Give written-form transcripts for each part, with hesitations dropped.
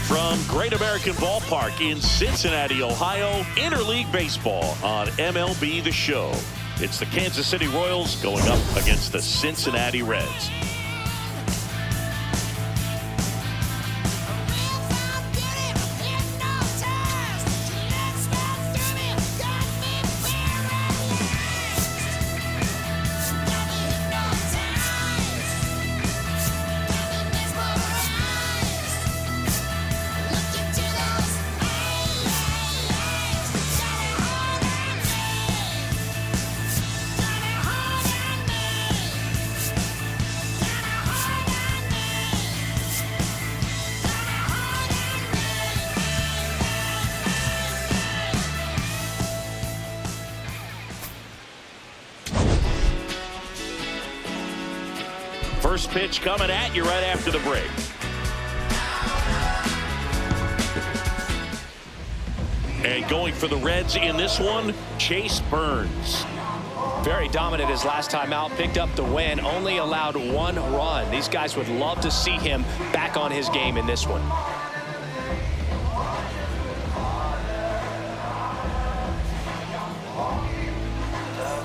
From Great American Ballpark in Cincinnati, Ohio, Interleague Baseball on MLB The Show. It's the Kansas City Royals going up against the Cincinnati Reds. First pitch coming at you right after the break. And going for the Reds in this one, Chase Burns. Very dominant his last time out, picked up the win, only allowed 1 run. These guys would love to see him back on his game in this one.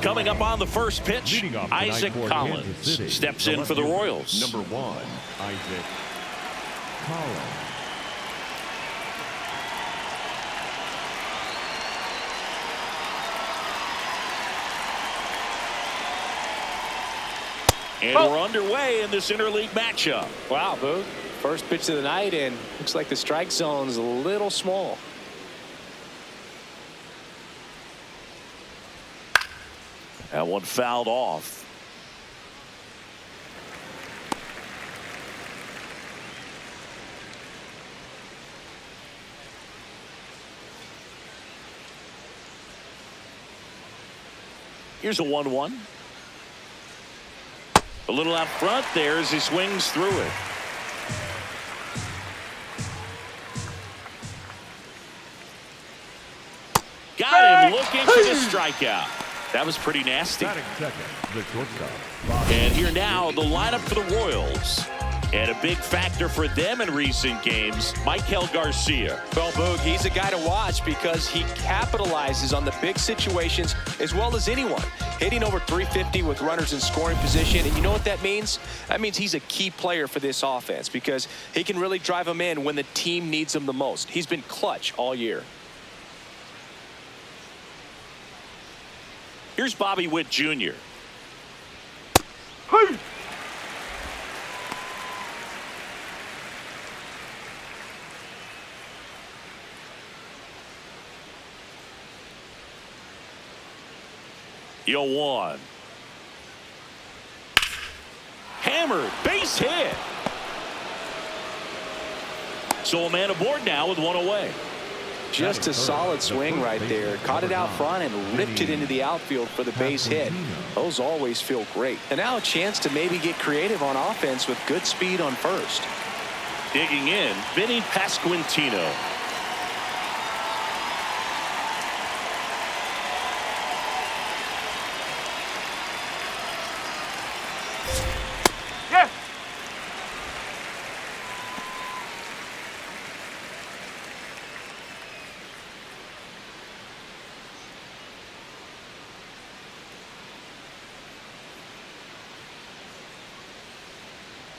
Coming up on the first pitch, Isaac Collins steps in for the Royals. Number 1, Isaac Collins. And we're underway in this interleague matchup. Wow, Boo. First pitch of the night, and looks like the strike zone's a little small. That one fouled off. Here's a 1-1. A little out front there as he swings through it. Got him looking for the strikeout. That was pretty nasty. And here now, the lineup for the Royals. And a big factor for them in recent games, Maikel Garcia. Well, Boog, he's a guy to watch because he capitalizes on the big situations as well as anyone. Hitting over 350 with runners in scoring position. And you know what that means? That means he's a key player for this offense because he can really drive them in when the team needs him the most. He's been clutch all year. Here's Bobby Witt Jr. Hey! Yo, 1. Hammered, base hit. So a man aboard now with 1 away. Just a solid swing right there. Caught it out front and ripped it into the outfield for the base hit. Those always feel great. And now a chance to maybe get creative on offense with good speed on first. Digging in, Vinnie Pasquantino.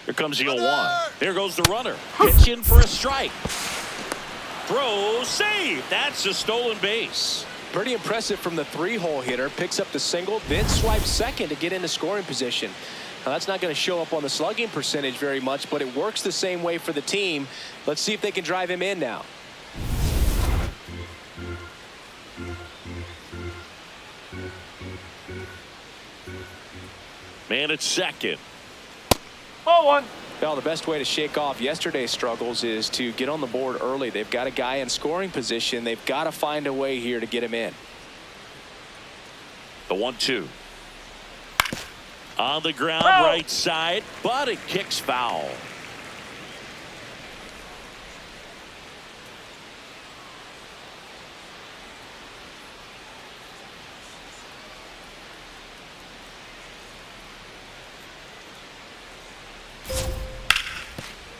Here comes the 0-1. There goes the runner. Pitch in for a strike. Throw, save. That's a stolen base. Pretty impressive from the 3-hole hitter. Picks up the single, then swipes second to get into scoring position. Now, that's not going to show up on the slugging percentage very much, but it works the same way for the team. Let's see if they can drive him in now. Man at second. 0-1. Well, the best way to shake off yesterday's struggles is to get on the board early. They've got a guy in scoring position. They've got to find a way here to get him in. The 1-2. On the ground, right side, but it kicks foul.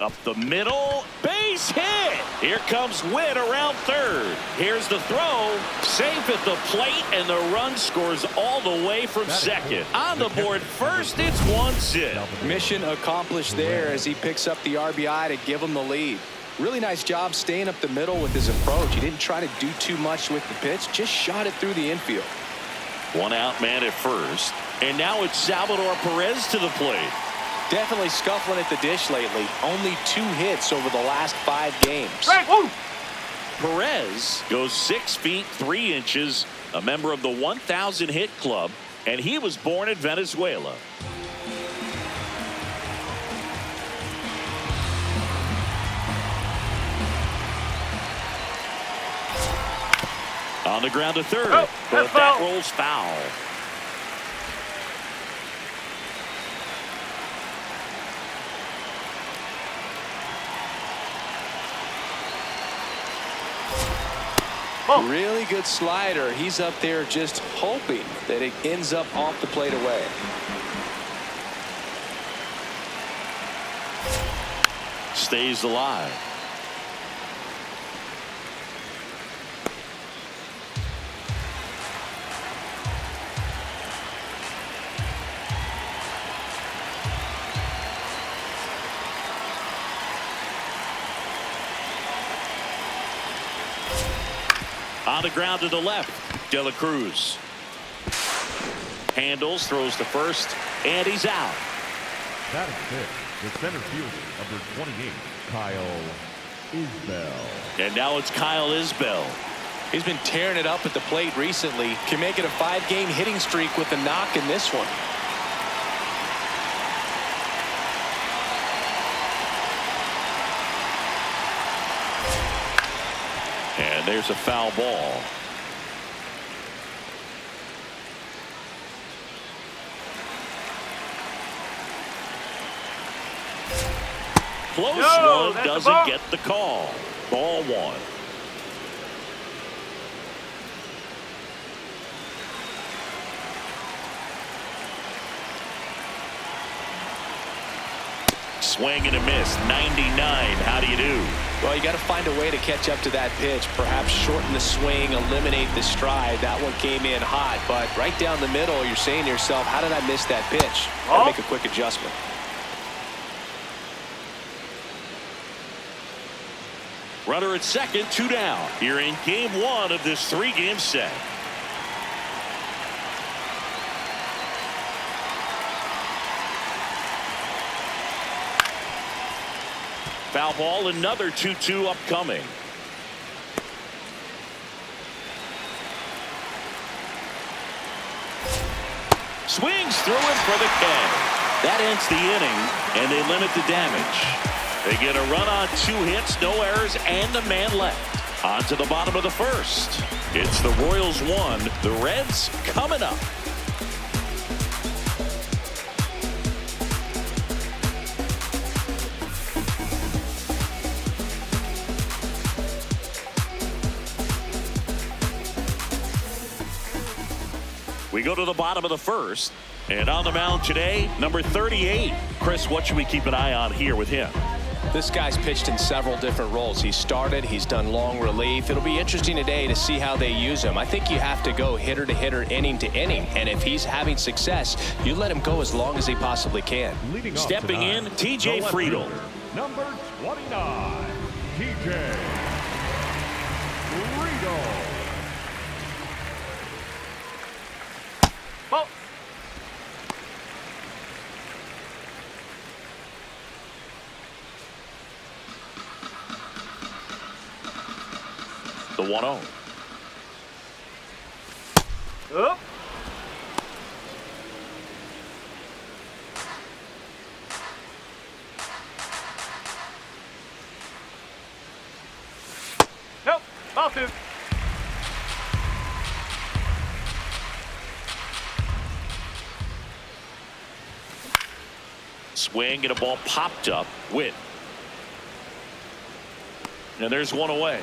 Up the middle, base hit. Here comes Witt around third. Here's the throw, safe at the plate, and the run scores all the way from second. On the board first, it's 1-0. Mission accomplished there as he picks up the RBI to give him the lead. Really nice job staying up the middle with his approach. He didn't try to do too much with the pitch, just shot it through the infield. One out man at first, and now it's Salvador Perez to the plate. Definitely scuffling at the dish lately. Only 2 hits over the last 5 games. Perez goes 6 feet 3 inches, a member of the 1,000 hit club, and he was born in Venezuela. On the ground to third, but that rolls foul. Really good slider. He's up there just hoping that it ends up off the plate away. Stays alive. On the ground to the left, De La Cruz handles, throws to first, and he's out. That is it. The center fielder, number 28, Kyle Isbel. And now it's Kyle Isbel. He's been tearing it up at the plate recently. Can make it a 5-game hitting streak with a knock in this one. And there's a foul ball. Close one, doesn't get the call. Ball 1. Swing and a miss. 99. How do you do? Well, you got to find a way to catch up to that pitch. Perhaps shorten the swing, eliminate the stride. That one came in hot, but right down the middle, you're saying to yourself, how did I miss that pitch? Got to make a quick adjustment. Runner at second, 2 down. Here in game 1 of this 3-game set. Foul ball, another 2-2 upcoming. Swings through him for the K. That ends the inning, and they limit the damage. They get a run on 2 hits, no errors, and a man left. On to the bottom of the first. It's the Royals 1, the Reds coming up. We go to the bottom of the first, and on the mound today, number 38. Chris, what should we keep an eye on here with him? This guy's pitched in several different roles. He's started, he's done long relief. It'll be interesting today to see how they use him. I think you have to go hitter to hitter, inning to inning, and if he's having success, you let him go as long as he possibly can. Stepping in, TJ Friedl. Number 29, TJ Friedl. Ball. The 1-0. Up. Nope. Ball 2. Swing and a ball popped up. Witt. And there's one away.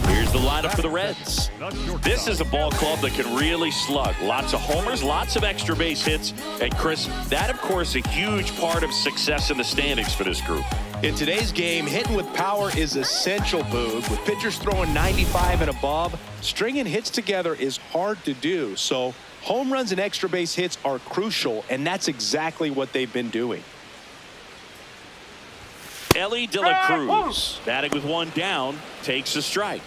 Here's the lineup for the Reds. This is a ball club that can really slug. Lots of homers, lots of extra base hits. And Chris, that of course a huge part of success in the standings for this group. In today's game, hitting with power is essential, Boog. With pitchers throwing 95 and above, stringing hits together is hard to do. So home runs and extra base hits are crucial, and that's exactly what they've been doing. Elly De La Cruz, batting with one down, takes a strike.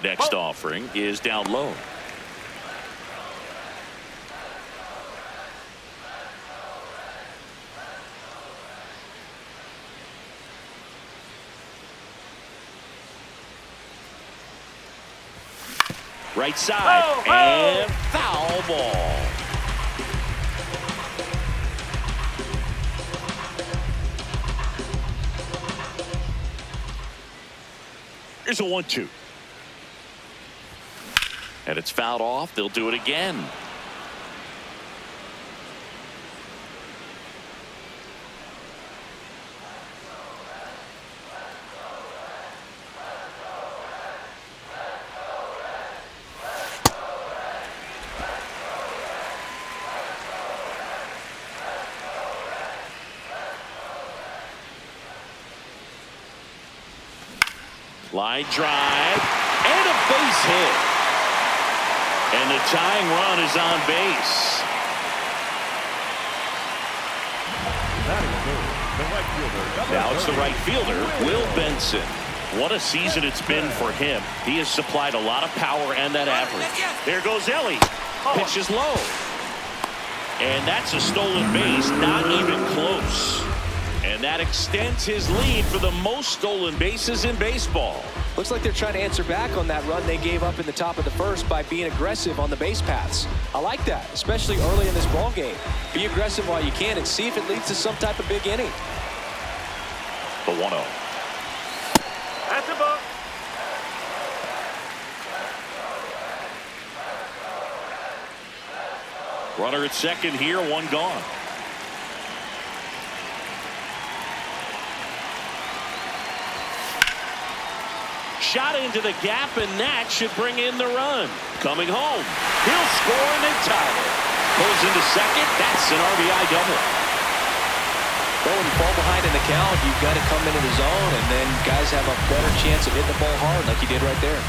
Next offering is down low. Right side, and foul ball. Here's a 1-2. And it's fouled off. They'll do it again. Line drive and a base hit. And the tying run is on base. Now it's the right fielder, Will Benson. What a season it's been for him. He has supplied a lot of power and that average. There goes Elly. Pitches low. And that's a stolen base, not even close. And that extends his lead for the most stolen bases in baseball. Looks like they're trying to answer back on that run they gave up in the top of the first by being aggressive on the base paths. I like that, especially early in this ball game. Be aggressive while you can and see if it leads to some type of big inning. The 1-0. That's a ball. Runner at second here, one gone. Shot into the gap, and that should bring in the run. Coming home. He'll score and they tie it. Pulls into second. That's an RBI double. Well, when you fall behind in the count, you've got to come into the zone, and then guys have a better chance of hitting the ball hard like you did right there.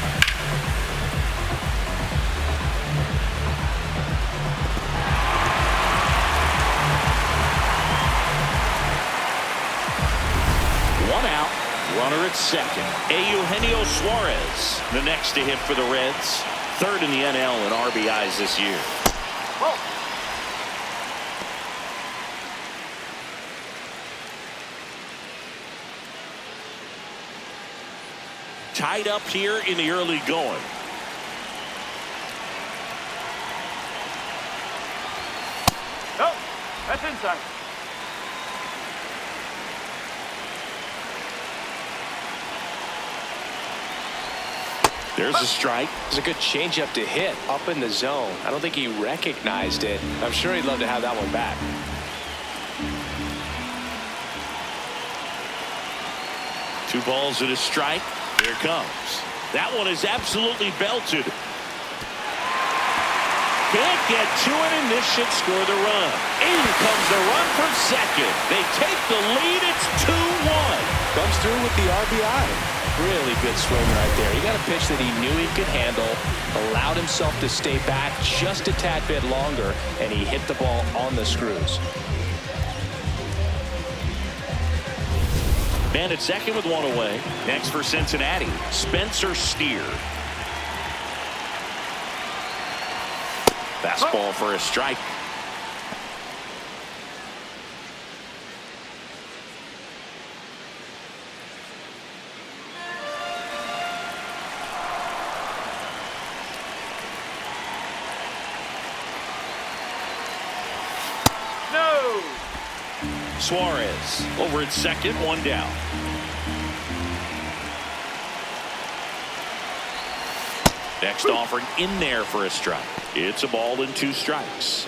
One out. Runner at second. Eugenio Suarez, the next to hit for the Reds. Third in the NL in RBIs this year. Whoa. Tied up here in the early going. Nope. That's inside. There's a strike. It's a good changeup to hit up in the zone. I don't think he recognized it. I'm sure he'd love to have that one back. Two balls and a strike. Here it comes. That one is absolutely belted. Can't get to it, and this should score the run. In comes the run from second. They take the lead. It's 2-1. Comes through with the RBI. Really good swing right there. He got a pitch that he knew he could handle, allowed himself to stay back just a tad bit longer, and he hit the ball on the screws. Man at second with one away. Next for Cincinnati, Spencer Steer. Fastball for a strike. Suarez over at second, one down. Next offering in there for a strike. It's a ball and two strikes.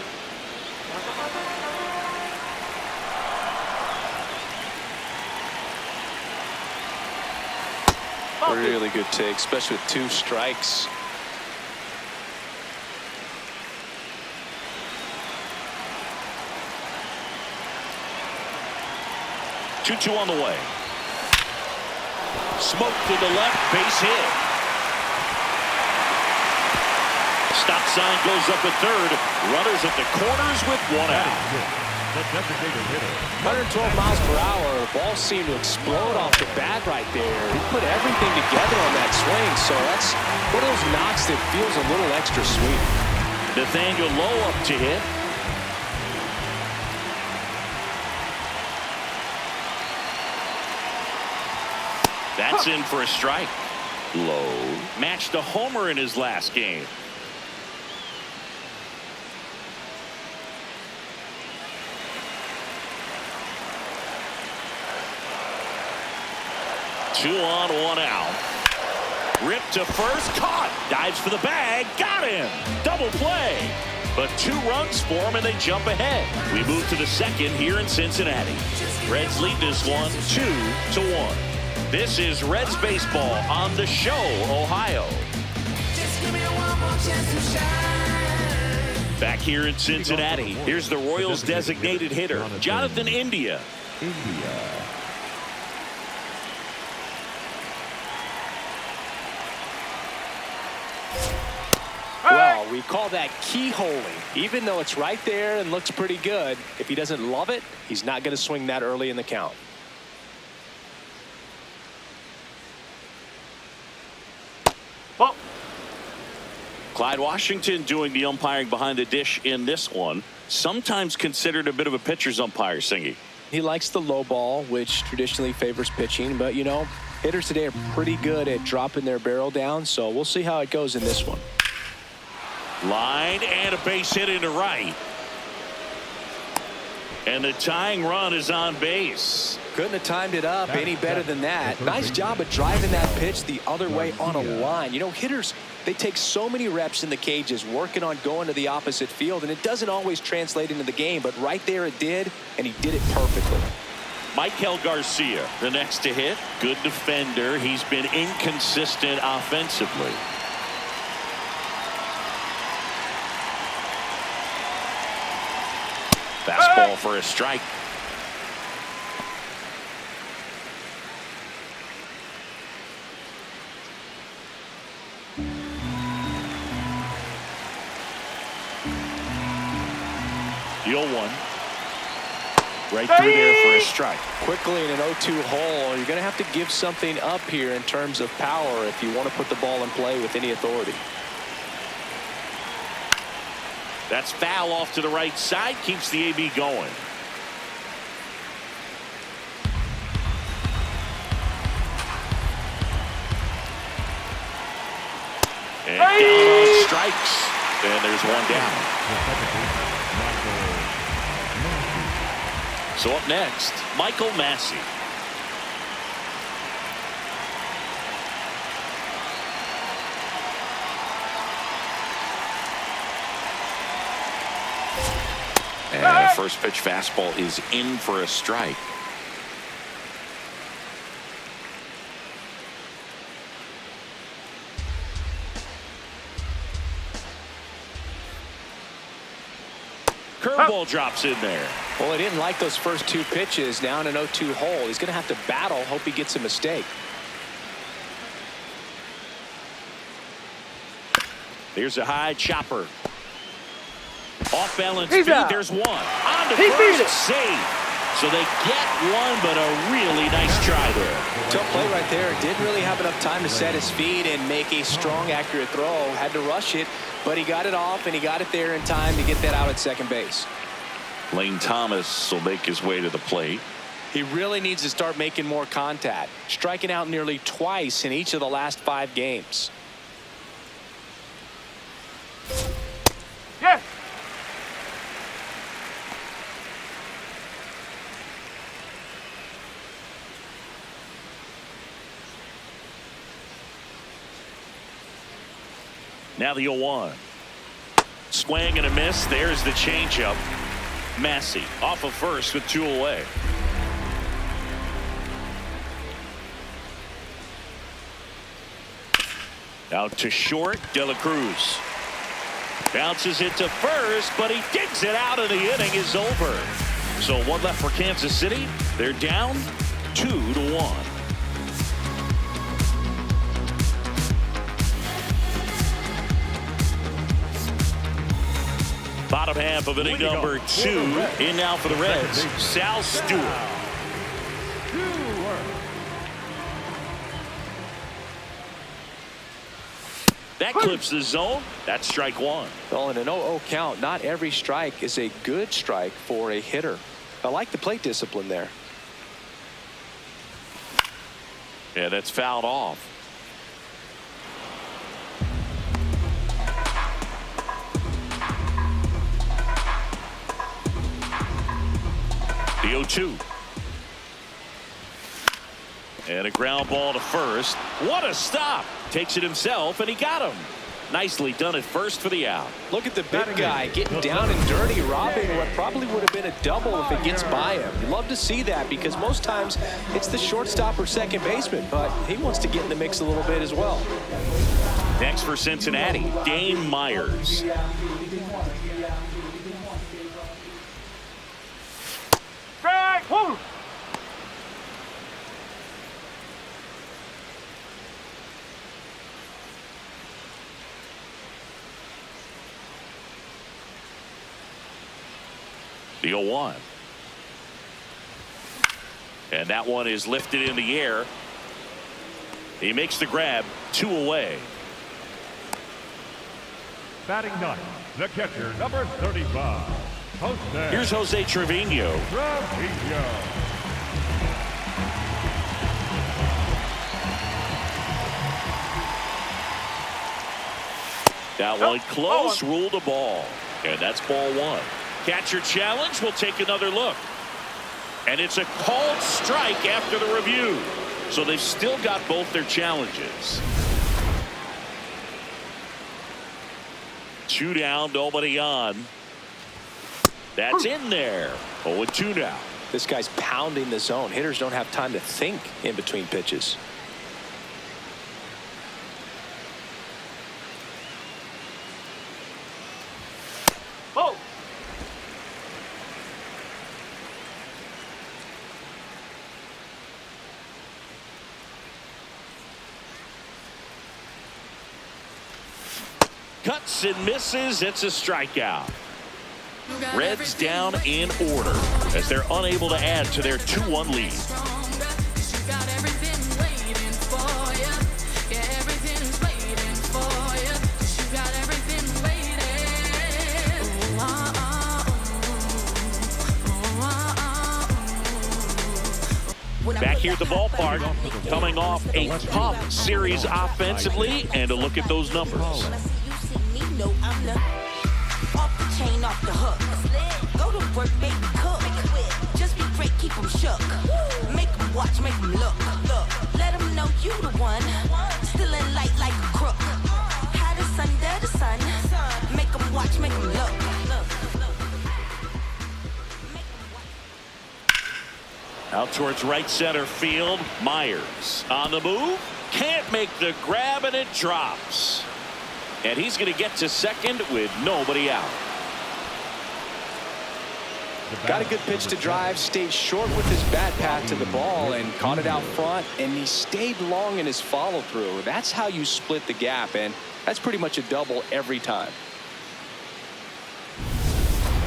Really good take, especially with 2 strikes. Two on the way. Smoke to the left, base hit. Stop sign goes up at third. Runners at the corners with 1 out. The designated hitter. 112 miles per hour. The ball seemed to explode off the bat right there. He put everything together on that swing, so that's one of those knocks that feels a little extra sweet. Nathaniel Lowe up to hit. That's in for a strike. Lowe matched a homer in his last game. Two on, 1 out. Ripped to first, caught. Dives for the bag, got him. Double play. But 2 runs for him, and they jump ahead. We move to the second here in Cincinnati. Reds lead this one 2-1. This is Reds baseball on the show, Ohio. Back here in Cincinnati, here's the Royals designated hitter, Jonathan India. Well, we call that keyholing. Even though it's right there and looks pretty good, if he doesn't love it, he's not going to swing that early in the count. Ball. Clyde Washington doing the umpiring behind the dish in this one. Sometimes considered a bit of a pitcher's umpire, Singy. He likes the low ball, which traditionally favors pitching, but you know, hitters today are pretty good at dropping their barrel down, so we'll see how it goes in this one. Line and a base hit into right. And the tying run is on base. Couldn't have timed it up any better than that. Nice job of driving that pitch the other way on a line. You know, hitters, they take so many reps in the cages working on going to the opposite field, and it doesn't always translate into the game, but right there it did, and he did it perfectly. Maikel Garcia, the next to hit. Good defender. He's been inconsistent offensively. Fastball for a strike. The 0-1. Right through there for a strike. Quickly in an 0-2 hole, you're going to have to give something up here in terms of power if you want to put the ball in play with any authority. That's foul off to the right side. Keeps the AB going. And down on strikes. And there's 1 down. So up next, Michael Massey. And the first pitch fastball is in for a strike. Curveball drops in there. Well, he didn't like those first 2 pitches. Now in an 0-2 hole, he's going to have to battle. Hope he gets a mistake. Here's a high chopper. Off balance He's speed. out. There's 1 on to He beat first. it. Save. So they get 1, but a really nice try there. Tough play right there. Didn't really have enough time to set his feet and make a strong, accurate throw. Had to rush it, but he got it off, and he got it there in time to get that out at second base. Lane Thomas will make his way to the plate. He really needs to start making more contact, striking out nearly twice in each of the last 5 games. Yes. Now the 0-1. Swing and a miss. There's the changeup. Massey off of first with 2 away. Out to short, De La Cruz. Bounces it to first, but he digs it out and the inning is over. So one left for Kansas City. They're down 2-1. Bottom half of inning number 2. In now for the Reds, Sal Stewart. That clips the zone. That's strike 1. Well, in an 0-0 count, not every strike is a good strike for a hitter. I like the plate discipline there. Yeah, that's fouled off. The 0-2. And a ground ball to first. What a stop. Takes it himself, and he got him. Nicely done at first for the out. Look at the big guy getting down and dirty, robbing what probably would have been a double if it gets by him. You love to see that because most times it's the shortstop or second baseman, but he wants to get in the mix a little bit as well. Next for Cincinnati, Dane Myers. Strike. Woo. The 0-1. And that one is lifted in the air. He makes the grab. 2 away. Batting ninth, the catcher, number 35. Jose. Here's Jose Trevino. That one close, ruled a ball. And that's ball 1. Catcher challenge. Will take another look. And it's a called strike after the review. So they've still got both their challenges. 2 down, nobody on. That's in there. 0-2 now. This guy's pounding the zone. Hitters don't have time to think in between pitches. Oh. Cuts and misses. It's a strikeout. Reds down in order as they're unable to add to their 2-1 lead. Back here at the ballpark, coming off a tough series offensively, and a look at those numbers. Off the chain, off the hook. Go to work, baby, cook. Just be great, keep them shook. Make them watch, make them look. Let them know you the one. Still in light like a crook. Hottest under the sun. Make them watch, make them look. Out towards right center field. Myers on the move. Can't make the grab, and it drops. And he's going to get to second with nobody out. Got a good pitch to drive, stayed short with his bat path to the ball and caught it out front, and he stayed long in his follow through. That's how you split the gap, and that's pretty much a double every time.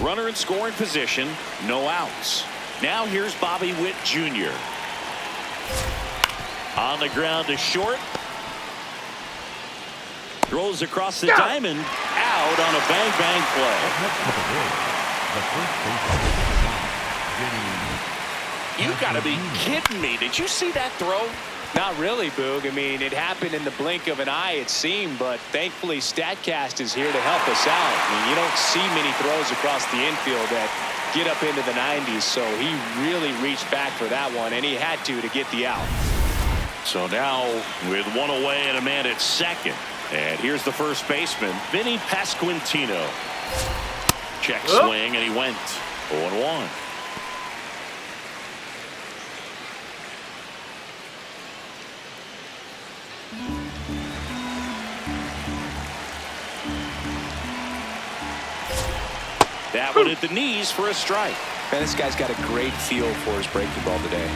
Runner in scoring position, no outs. Now here's Bobby Witt Jr. On the ground to short. Throws across the diamond, out on a bang-bang play. You gotta be kidding me. Did you see that throw? Not really, Boog. I mean, it happened in the blink of an eye, it seemed, but thankfully StatCast is here to help us out. I mean, you don't see many throws across the infield that get up into the 90s, so he really reached back for that one, and he had to get the out. So now, with 1 away and a man at second, and here's the first baseman, Vinnie Pasquantino. Check swing, and he went 0-1. That one hit the knees for a strike. Man, this guy's got a great feel for his breaking ball today.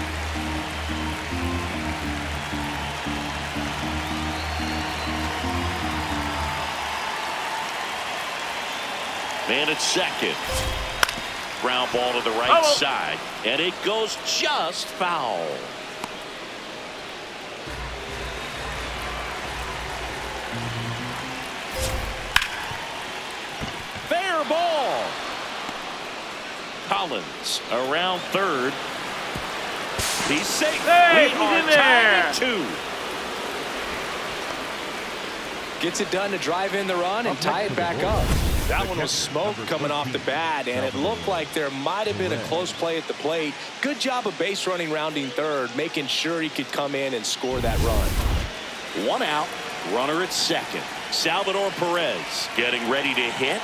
Man at second. Ground ball to the right side, and it goes just foul. Fair ball. Collins around third. He's safe. Hey, we he's are in tied there. at 2. Gets it done to drive in the run and tie it back up. That one was smoke coming off the bat, and it looked like there might have been a close play at the plate. Good job of base running rounding third, making sure he could come in and score that run. 1 out, runner at second. Salvador Perez getting ready to hit.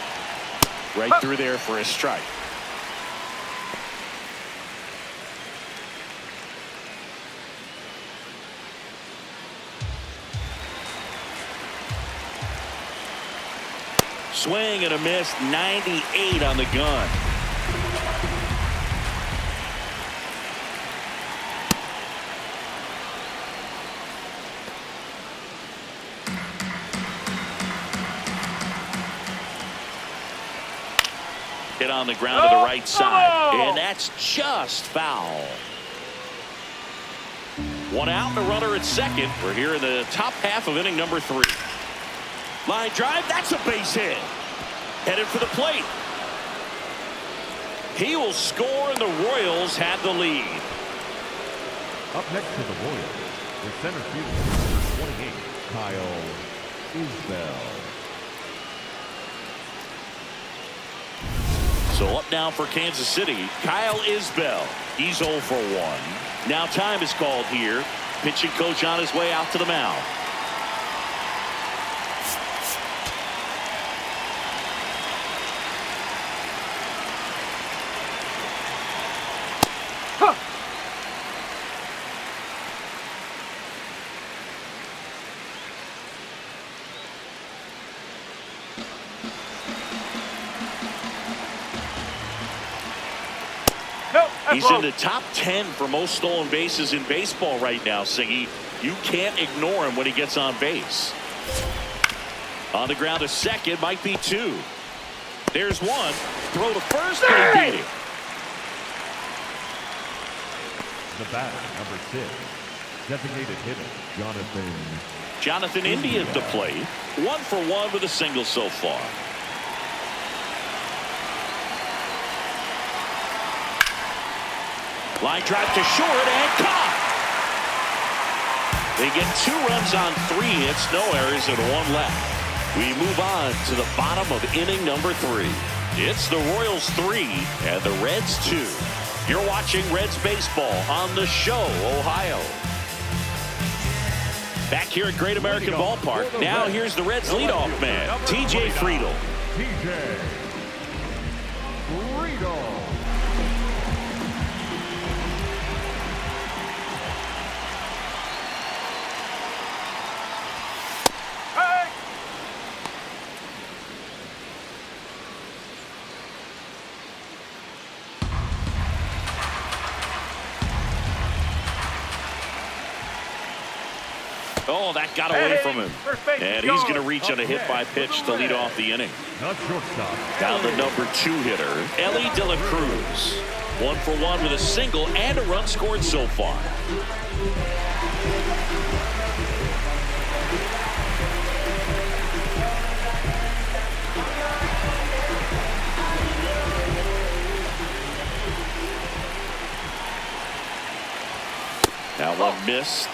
Right through there for a strike. Swing and a miss, 98 on the gun. Hit on the ground to the right side, and that's just foul. 1 out and a runner at second. We're here in the top half of inning number 3. Line drive, that's a base hit. Headed for the plate. He will score, and the Royals have the lead. Up next to the Royals, the center fielder, number 28, Kyle Isbel. So up now for Kansas City, Kyle Isbel. He's 0 for 1. Now time is called here. Pitching coach on his way out to the mound. He's in the top 10 for most stolen bases in baseball right now, Singy. You can't ignore him when he gets on base. On the ground to second, might be 2. There's 1. Throw to first, they beat him. The batter, number 6, designated hitter, Jonathan India at the plate. 1 for 1 with a single so far. Line drive to short and caught. They get 2 runs on 3 hits, no errors, and 1 left. We move on to the bottom of inning number 3. It's the Royals 3 and the Reds 2. You're watching Reds baseball on the Show, Ohio. Back here at Great American Ballpark. Now here's the Reds leadoff man, TJ Friedl. TJ Friedl. Oh, that got away from him. And he's going to reach on a hit by pitch to lead off the inning. Down the number 2 hitter, Elly De La Cruz. 1 for 1 with a single and a run scored so far. Now 1 missed.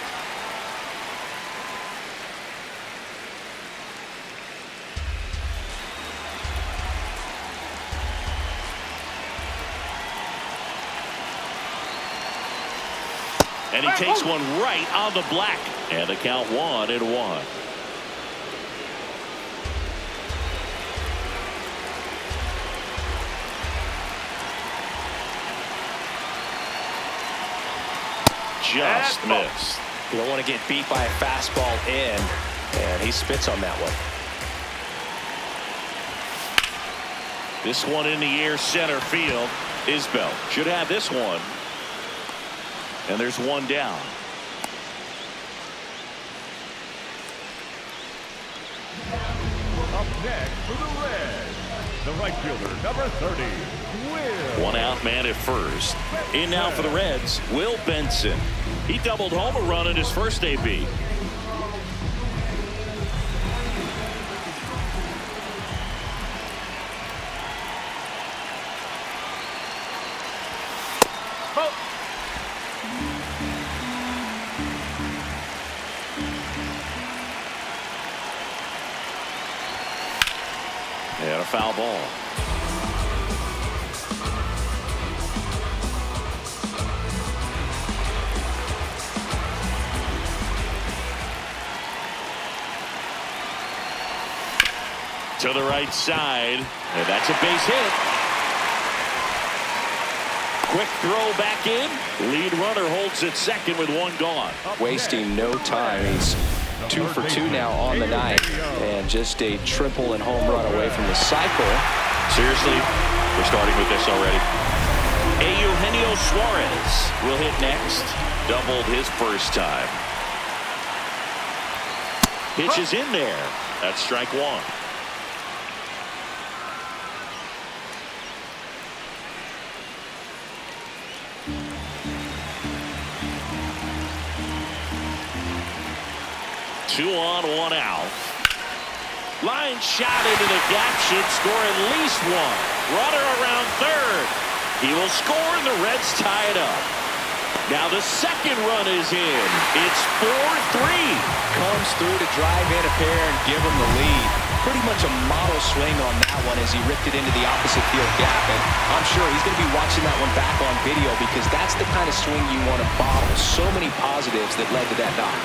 And he takes one right on the black. And the count 1-1. Just missed. You don't want to get beat by a fastball in. And he spits on that one. This one in the air, center field. Isbel should have this one. And there's one down. Up next for the Reds, the right fielder, number 30, Will. One out man at first. In now for the Reds, Will Benson. He doubled home a run in his first AB. And a foul ball. To the right side, and that's a base hit. Quick throw back in. Lead runner holds at second with one gone. Wasting no time. He's 2 for 2 now on the night, and just a triple and home run away from the cycle. Seriously, we're starting with this already. Eugenio Suarez will hit next. Doubled his first time. Pitch is in there. That's strike one. Two on, one out. Line shot into the gap should score at least one. Runner around third. He will score and the Reds tie it up. Now the second run is in. It's 4-3. Comes through to drive in a pair and give him the lead. Pretty much a model swing on that one as he ripped it into the opposite field gap. And I'm sure he's going to be watching that one back on video because that's the kind of swing you want to bottle. So many positives that led to that knock.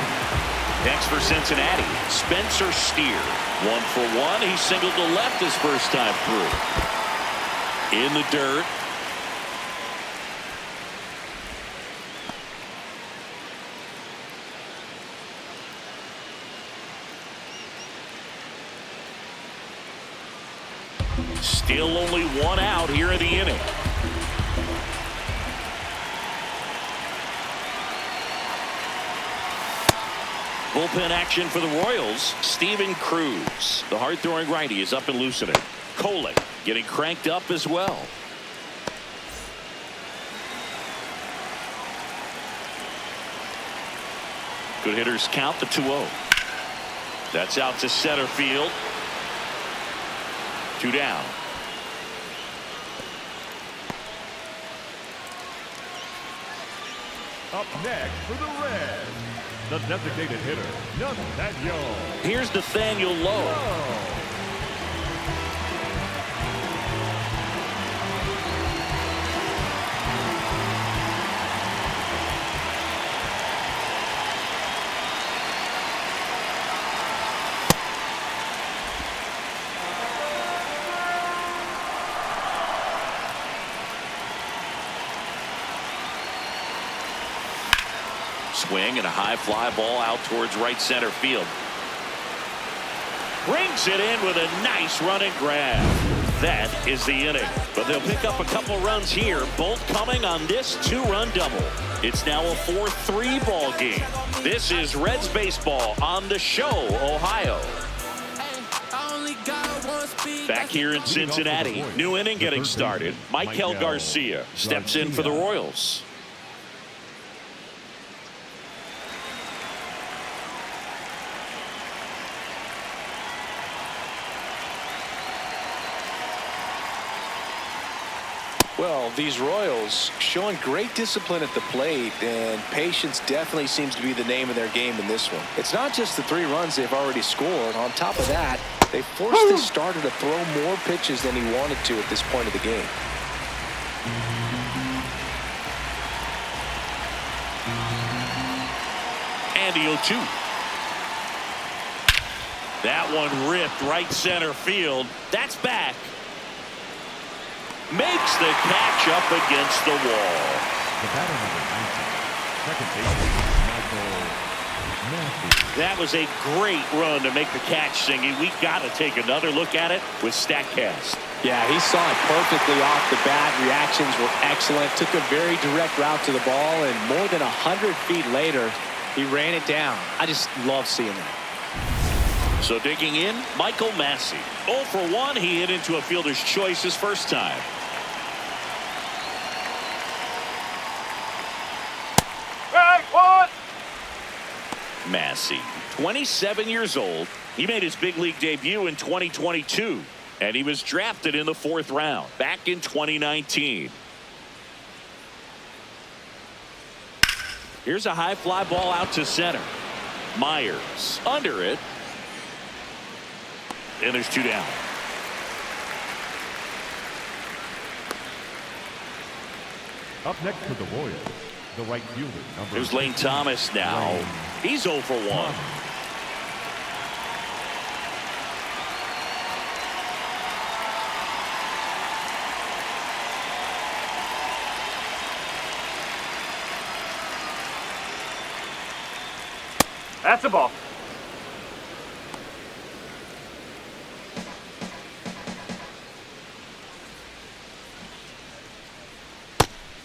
Next for Cincinnati, Spencer Steer. 1 for 1. He singled to left his first time through. In the dirt. Still only one out here in the inning. Bullpen action for the Royals. Steven Cruz, the hard-throwing righty, is up and loosening. Cole getting cranked up as well. Good hitters count the 2-0. That's out to center field. 2 down. Up next for the Reds, the designated hitter, Nathaniel. Here's Nathaniel Lowe. Swing and a high fly ball out towards right center field. Brings it in with a nice running grab. That is the inning. But they'll pick up a couple runs here, both coming on this 2-run double. It's now a 4-3 ball game. This is Reds baseball on the show, Ohio. Back here in Cincinnati, new inning getting started. Maikel Garcia steps in for the Royals. Well, these Royals showing great discipline at the plate, and patience definitely seems to be the name of their game in this one. It's not just the 3 runs they've already scored. On top of that, they forced this starter to throw more pitches than he wanted to at this point of the game. And the 0-2. That one ripped right center field. That's back. Makes the catch up against the wall. The batter number 90, second baseman, Michael Massey. That was a great run to make the catch, Singy. We got to take another look at it with StatCast. Yeah, he saw it perfectly off the bat. Reactions were excellent. Took a very direct route to the ball, and more than 100 feet later, he ran it down. I just love seeing that. So digging in, Michael Massey. 0 for 1. He hit into a fielder's choice his first time. Strike one. Massey, 27 years old. He made his big league debut in 2022, and he was drafted in the 4th round back in 2019. Here's a high fly ball out to center. Myers under it. And there's 2 down. Up next for the Royals, the right fielder, number. Here's Lane Thomas now. He's 0 for 1. That's a ball.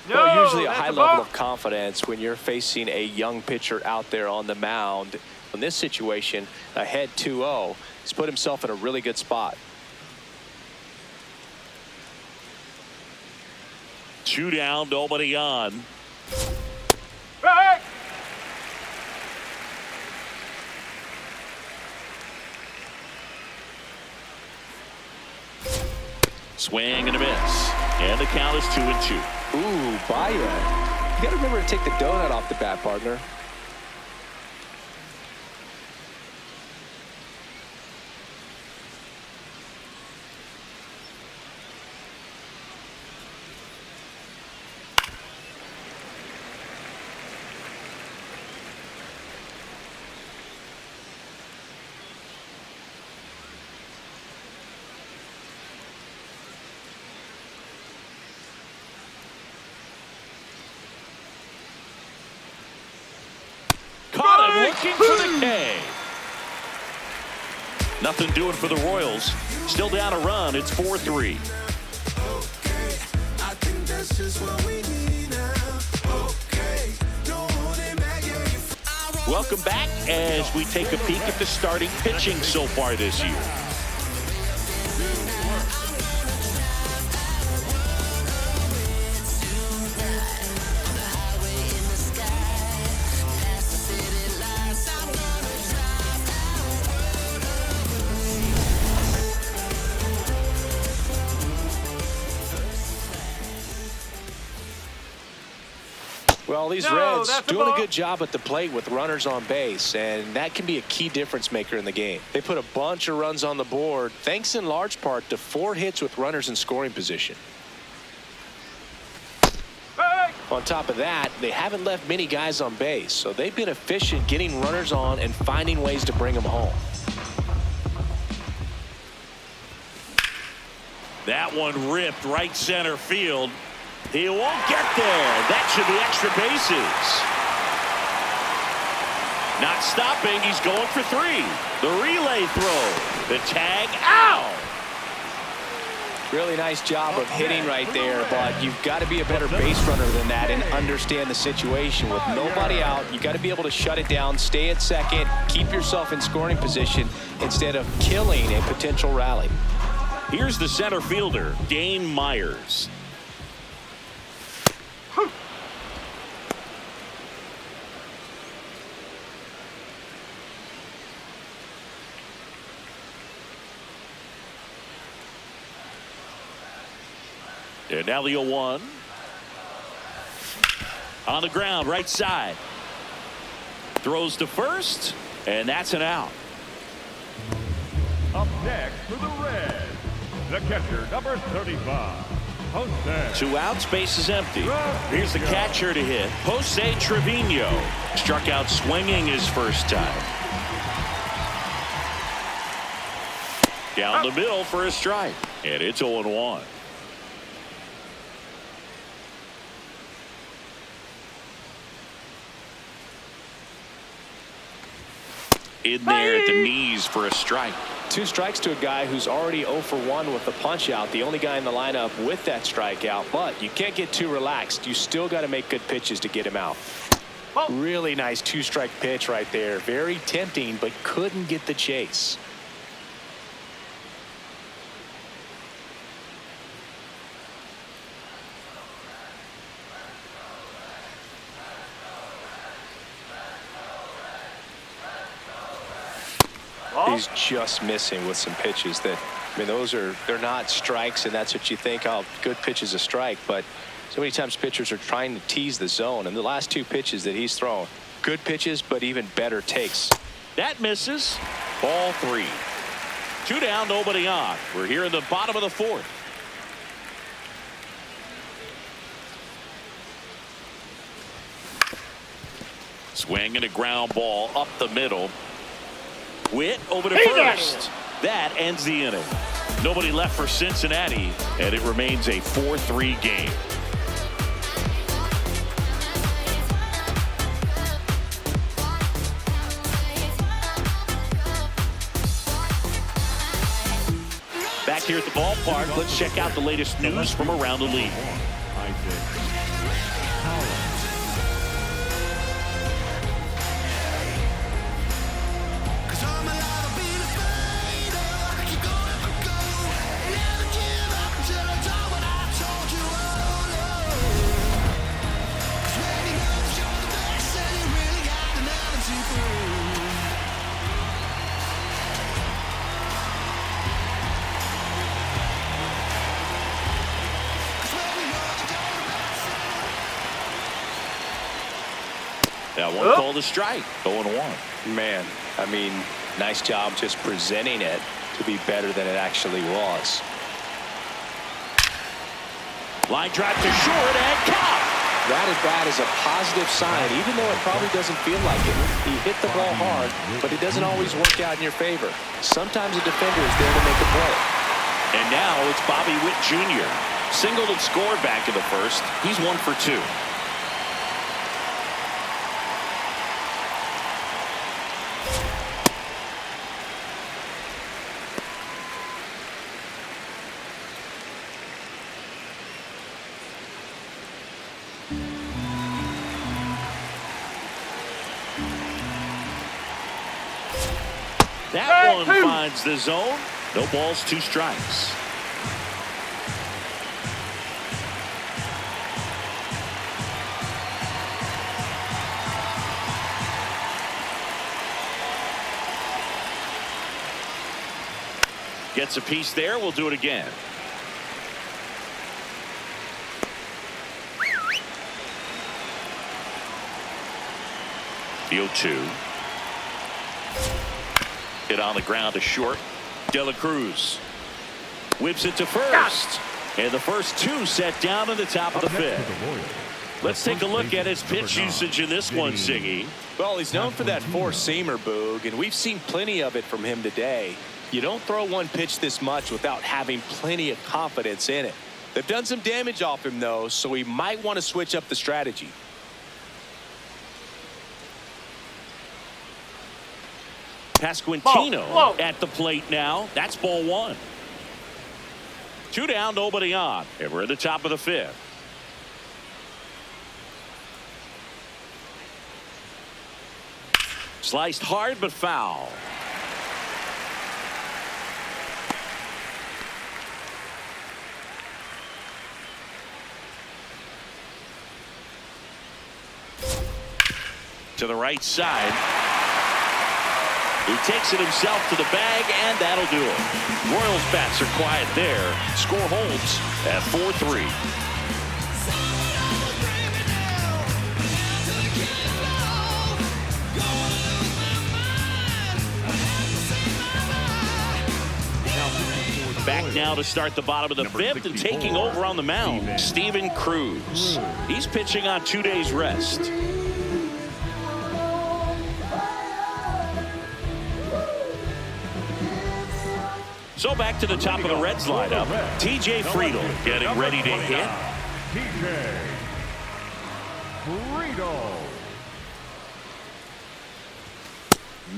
Well, usually a high level of confidence when you're facing a young pitcher out there on the mound. In this situation, ahead 2-0, he's put himself in a really good spot. 2 down, nobody on. Strike. Swing and a miss. And the count is 2-2. Ooh, Baya. You got to remember to take the donut off the bat, partner. Caught him looking for the K. Nothing doing for the Royals. Still down a run. It's 4-3. Welcome back as we take a peek at the starting pitching so far this year. Well, these Reds doing a good job at the plate with runners on base, and that can be a key difference maker in the game. They put a bunch of runs on the board, thanks in large part to 4 hits with runners in scoring position. On top of that, they haven't left many guys on base, so they've been efficient getting runners on and finding ways to bring them home. That one ripped right center field. He won't get there. That should be extra bases. Not stopping. He's going for 3. The relay throw. The tag out. Really nice job of hitting right there, but you've got to be a better base runner than that and understand the situation. With nobody out, you got to be able to shut it down, stay at second, keep yourself in scoring position instead of killing a potential rally. Here's the center fielder, Dane Myers. And now the 0-1. On the ground, right side. Throws to first, and that's an out. Up next for the Reds, the catcher, number 35, Jose. 2 outs, base is empty. Here's the catcher to hit, Jose Trevino. Struck out swinging his first time. Down the middle for a strike, and it's 0-1. in there at the knees for a strike. 2 strikes to a guy who's already 0 for 1 with the punch out. The only guy in the lineup with that strikeout. But you can't get too relaxed. You still got to make good pitches to get him out. Really nice 2-strike pitch right there. Very tempting, but couldn't get the chase. He's just missing with some pitches that, I mean, they're not strikes, and that's what you think. Oh, good pitch is a strike, but so many times pitchers are trying to tease the zone, and the last 2 pitches that he's thrown, good pitches, but even better takes. That misses. Ball 3. 2 down, nobody on. We're here in the bottom of the 4th. Swing and a ground ball up the middle. Witt over to first. That ends the inning. Nobody left for Cincinnati, and it remains a 4-3 game. Back here at the ballpark, let's check out the latest news from around the league. That one called a strike. 0-1. Man, I mean, nice job just presenting it to be better than it actually was. Line drive to short and count. That at bat is a positive sign, even though it probably doesn't feel like it. He hit the ball hard, but it doesn't always work out in your favor. Sometimes a defender is there to make a play. And now it's Bobby Witt Jr. Singled and scored back in the 1st. He's 1 for 2. That one finds the zone. No balls, 2 strikes. Gets a piece there. We'll do it again. The 0-2. Hit on the ground to short. De La Cruz whips it to first. And the first 2 set down in the top of the 5th. Let's take a look at his pitch usage in this one, Siggy. Well, he's known for that 4-seamer, Boog, and we've seen plenty of it from him today. You don't throw one pitch this much without having plenty of confidence in it. They've done some damage off him, though, so he might want to switch up the strategy. Pasquantino at the plate now. That's ball 1. 2 down, nobody on. And we're at the top of the 5th. Sliced hard but foul. To the right side. He takes it himself to the bag, and that'll do it. Royals bats are quiet there. Score holds at 4-3. Back now to start the bottom of the 5th and taking over on the mound, Steven Cruz. He's pitching on 2 days rest. So back to the top of the Reds lineup. TJ Friedl getting ready to hit. TJ Friedl.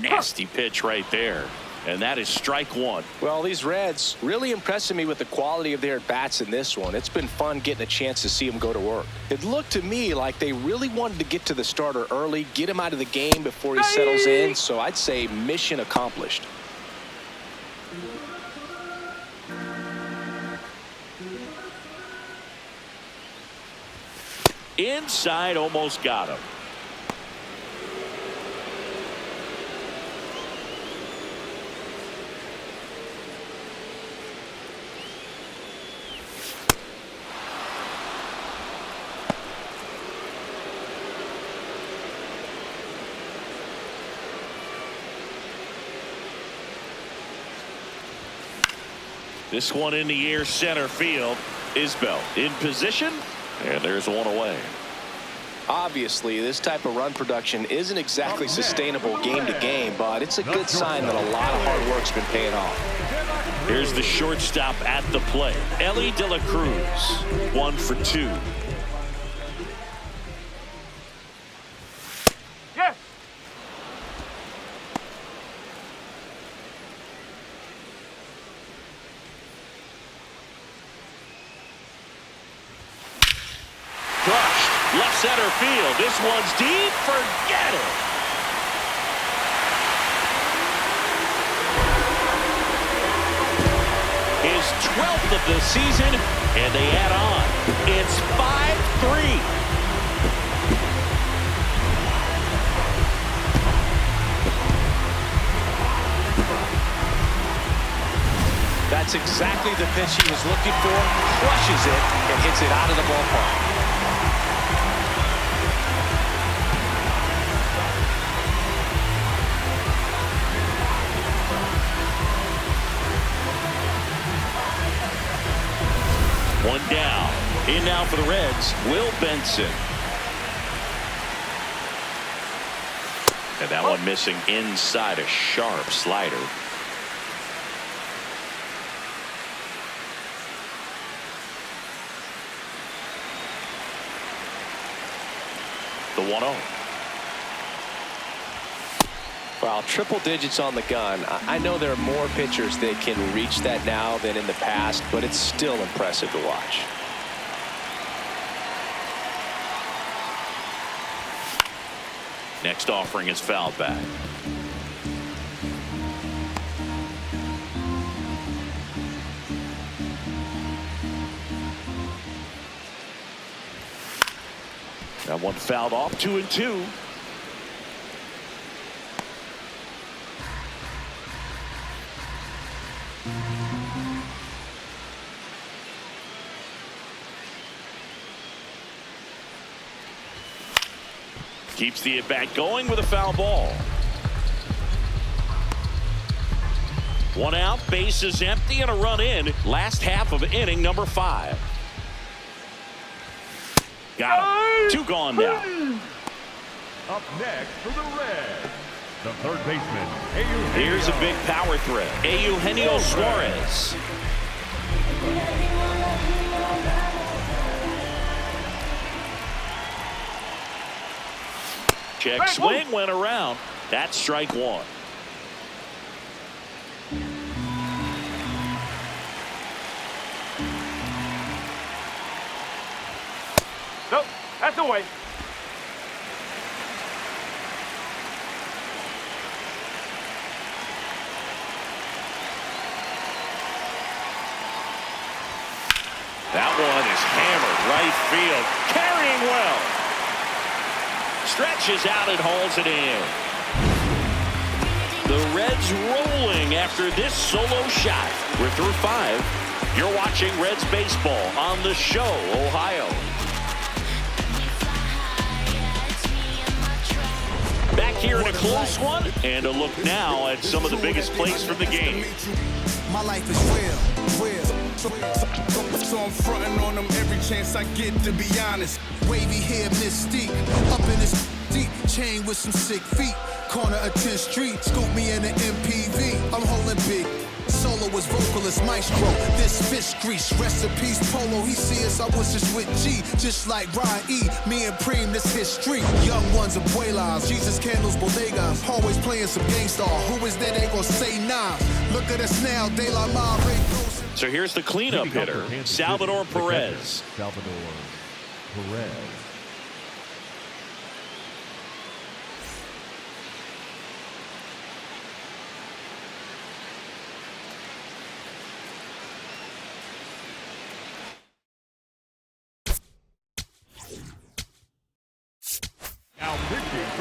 Nasty pitch right there. And that is strike one. Well, these Reds really impressing me with the quality of their at-bats in this one. It's been fun getting a chance to see them go to work. It looked to me like they really wanted to get to the starter early, get him out of the game before he settles in. So I'd say mission accomplished. Inside, almost got him. This one in the air, center field. Isbel in position, and there's one away. Obviously, this type of run production isn't exactly sustainable game to game, but it's a good sign that a lot of hard work's been paying off. Here's the shortstop at the plate, Elly De La Cruz, 1 for 2. Yes. Left center field. This one's deep. Forget it. His 12th of the season, and they add on. It's 5-3. That's exactly the pitch he was looking for. Crushes it and hits it out of the ballpark. One down. In now for the Reds, Will Benson. And that one missing inside, a sharp slider. The 1-0. Well, triple digits on the gun. I know there are more pitchers that can reach that now than in the past, but it's still impressive to watch. Next offering is fouled back. That one fouled off, 2-2. Keeps the at-bat going with a foul ball. One out, base is empty, and a run in. Last half of inning number 5. Got him. 2 gone now. Up next for the Reds, the third baseman, Eugenio. Here's a big power threat. Eugenio Suarez. Check swing, went around. That's strike one. Nope, that's away. That one is hammered right field. Carrying well. Stretches out and hauls it in. The Reds rolling after this solo shot. We're through 5. You're watching Reds baseball on The Show, Ohio. Back here in a close one, and a look now at some of the biggest plays from the game. My life is real. So I'm fronting on them every chance I get, to be honest. Wavy hair, mystique, up in this deep chain with some sick feet. Corner of 10th Street, scoop me in the MPV. I'm holding big solo as vocalist maestro. This fish grease, rest in peace, Polo. He see us, I was just with G, just like Ryan E. Me and Preem, this history. Young ones, abuelas, Jesus candles, bodegas. Always playing some gangstar. Who is that? They gon' say nah. Look at us now, De La Cruz. So here's the cleanup hitter, Salvador Perez. Salvador Perez.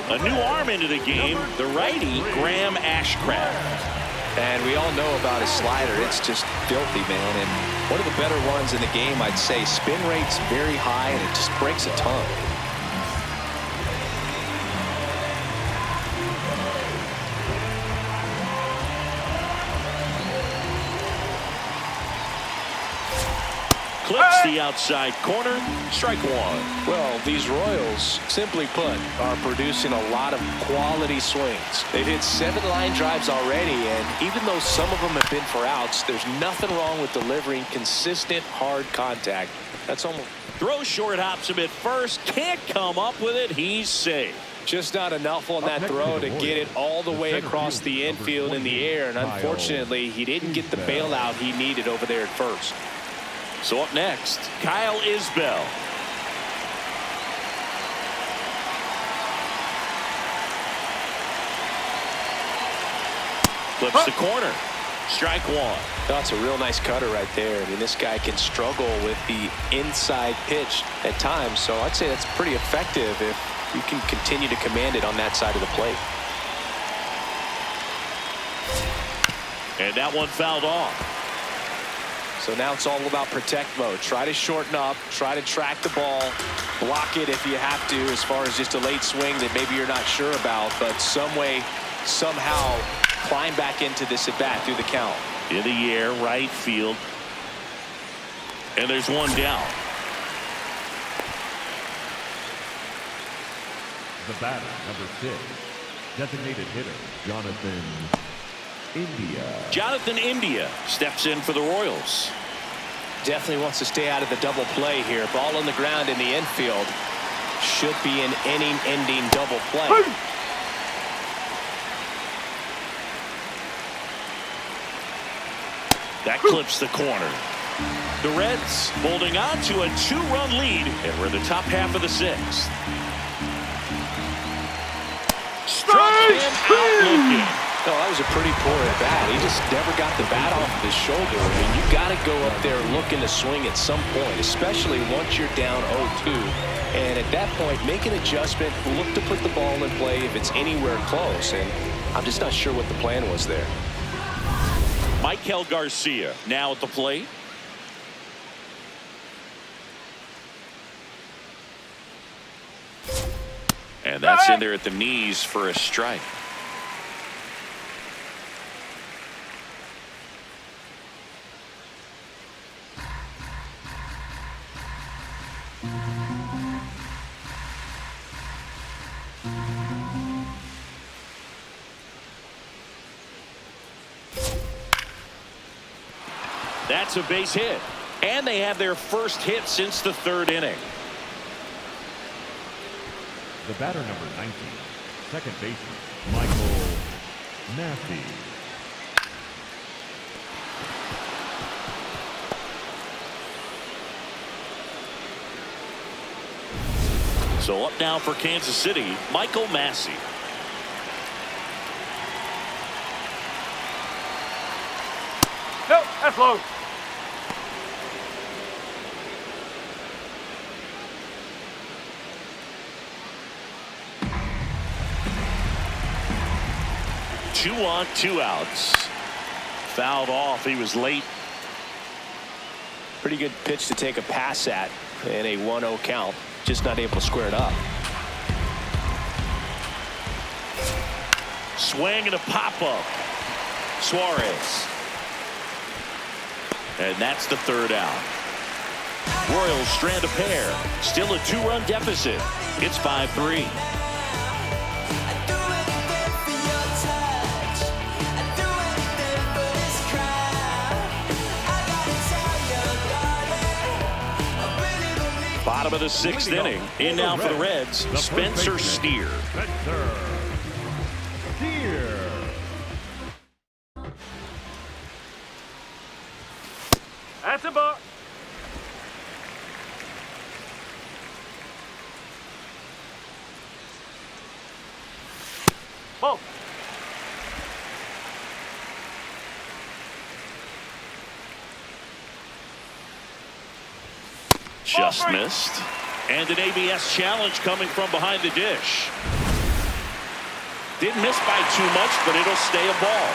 A new arm into the game, the righty, Graham Ashcraft. And we all know about his slider. It's just filthy, man. And one of the better ones in the game, I'd say. Spin rate's very high, and it just breaks a ton. Clips the outside corner, strike one. Well, these Royals, simply put, are producing a lot of quality swings. They've hit 7 line drives already, and even though some of them have been for outs, there's nothing wrong with delivering consistent, hard contact. That's almost... Throw short, hops him at first, can't come up with it, he's safe. Just not enough on that throw to get it all the way across the infield in the air, and unfortunately, he didn't get the bailout he needed over there at first. So up next, Kyle Isbel. Flips the corner. Strike one. That's a real nice cutter right there. I mean, this guy can struggle with the inside pitch at times, so I'd say that's pretty effective if you can continue to command it on that side of the plate. And that one fouled off. So now it's all about protect mode. Try to shorten up, try to track the ball, block it if you have to, as far as just a late swing that maybe you're not sure about, but some way, somehow climb back into this at bat through the count. In the air, right field. And there's one down. The batter, number 6, designated hitter, Jonathan India steps in for the Royals. Definitely wants to stay out of the double play here. Ball on the ground in the infield. Should be an inning-ending double play. That clips the corner. The Reds holding on to a 2-run lead, and we're in the top half of the 6th. Struck him out looking. No, that was a pretty poor at bat. He just never got the bat off of his shoulder. I mean, you got to go up there looking to swing at some point, especially once you're down 0-2. And at that point, make an adjustment, look to put the ball in play if it's anywhere close. And I'm just not sure what the plan was there. Maikel Garcia now at the plate. And that's in there at the knees for a strike. That's a base hit, and they have their first hit since the 3rd inning. The batter, number 19, second baseman, Michael Massey. So up now for Kansas City, Michael Massey. No, that's low. Two on, 2 outs. Fouled off. He was late. Pretty good pitch to take a pass at in a 1-0 count. Just not able to square it up. Swing and a pop-up. Suarez. And that's the 3rd out. Royals strand a pair. Still a 2-run deficit. It's 5-3. bottom of the 6th inning. In now for the Reds, Spencer Steer. That's a ball. Ball. Just missed. And an ABS challenge coming from behind the dish. Didn't miss by too much, but it'll stay a ball.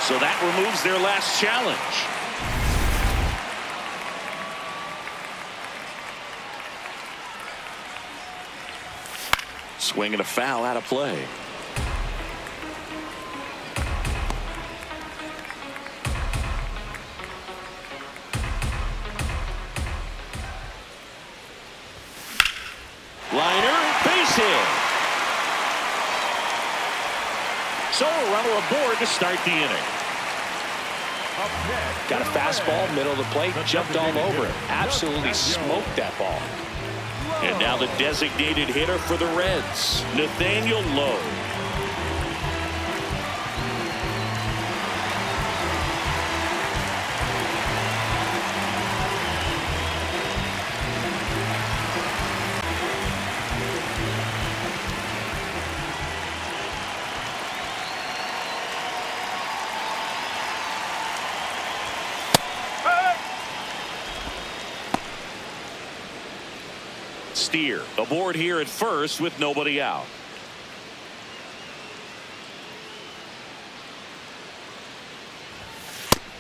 So that removes their last challenge. Swing and a foul out of play. Liner, base hit. So a runner aboard to start the inning. Got a fastball, middle of the plate, jumped all over it. Absolutely smoked that ball. And now the designated hitter for the Reds, Nathaniel Lowe. Steer aboard here at first with nobody out.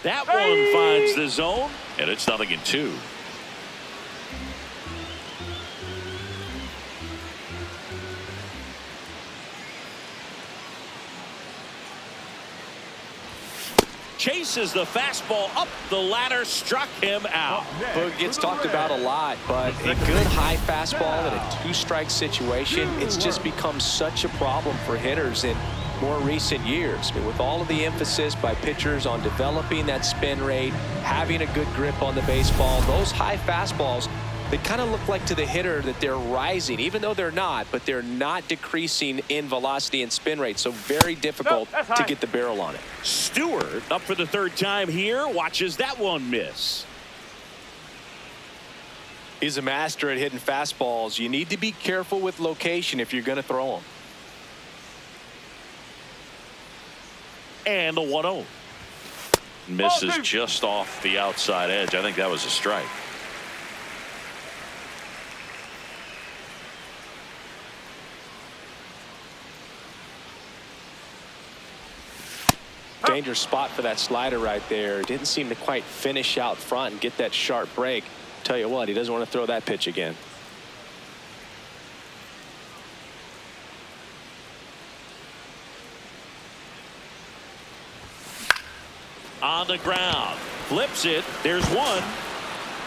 That one finds the zone, and it's 0-2. Chases the fastball up the ladder, struck him out. Boog gets talked about a lot, but a good high fastball in a two-strike situation, it's just become such a problem for hitters in more recent years. I mean, with all of the emphasis by pitchers on developing that spin rate, having a good grip on the baseball, those high fastballs, they kind of look like to the hitter that they're rising, even though they're not, but they're not decreasing in velocity and spin rate. So very difficult to get the barrel on it. Stewart up for the 3rd time here, watches that one miss. He's a master at hitting fastballs. You need to be careful with location if you're going to throw them. And the 1-0. Misses just off the outside edge. I think that was a strike. Dangerous spot for that slider right there. Didn't seem to quite finish out front and get that sharp break. Tell you what, he doesn't want to throw that pitch again. On the ground, flips it. There's one.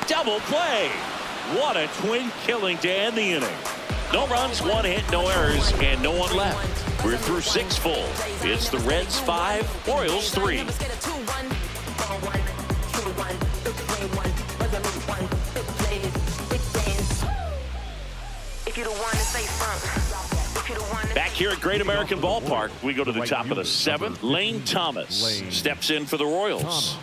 Double play. What a twin killing to end the inning. No runs, 1 hit, no errors, and no one left. We're through 6 full. It's the Reds 5, Royals 3. Back here at Great American Ballpark, we go to the top of the 7th. Lane Thomas steps in for the Royals.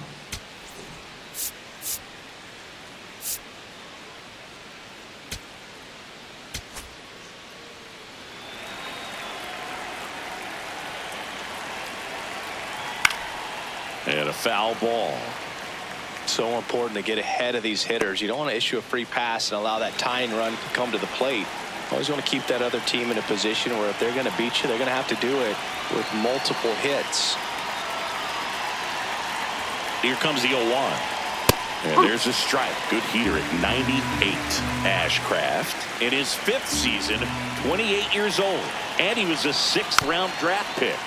And a foul ball. So important to get ahead of these hitters. You don't want to issue a free pass and allow that tying run to come to the plate. Always want to keep that other team in a position where if they're going to beat you, they're going to have to do it with multiple hits. Here comes the 0-1. And there's a strike. Good heater at 98. Ashcraft in his 5th season, 28 years old. And he was a 6th-round draft pick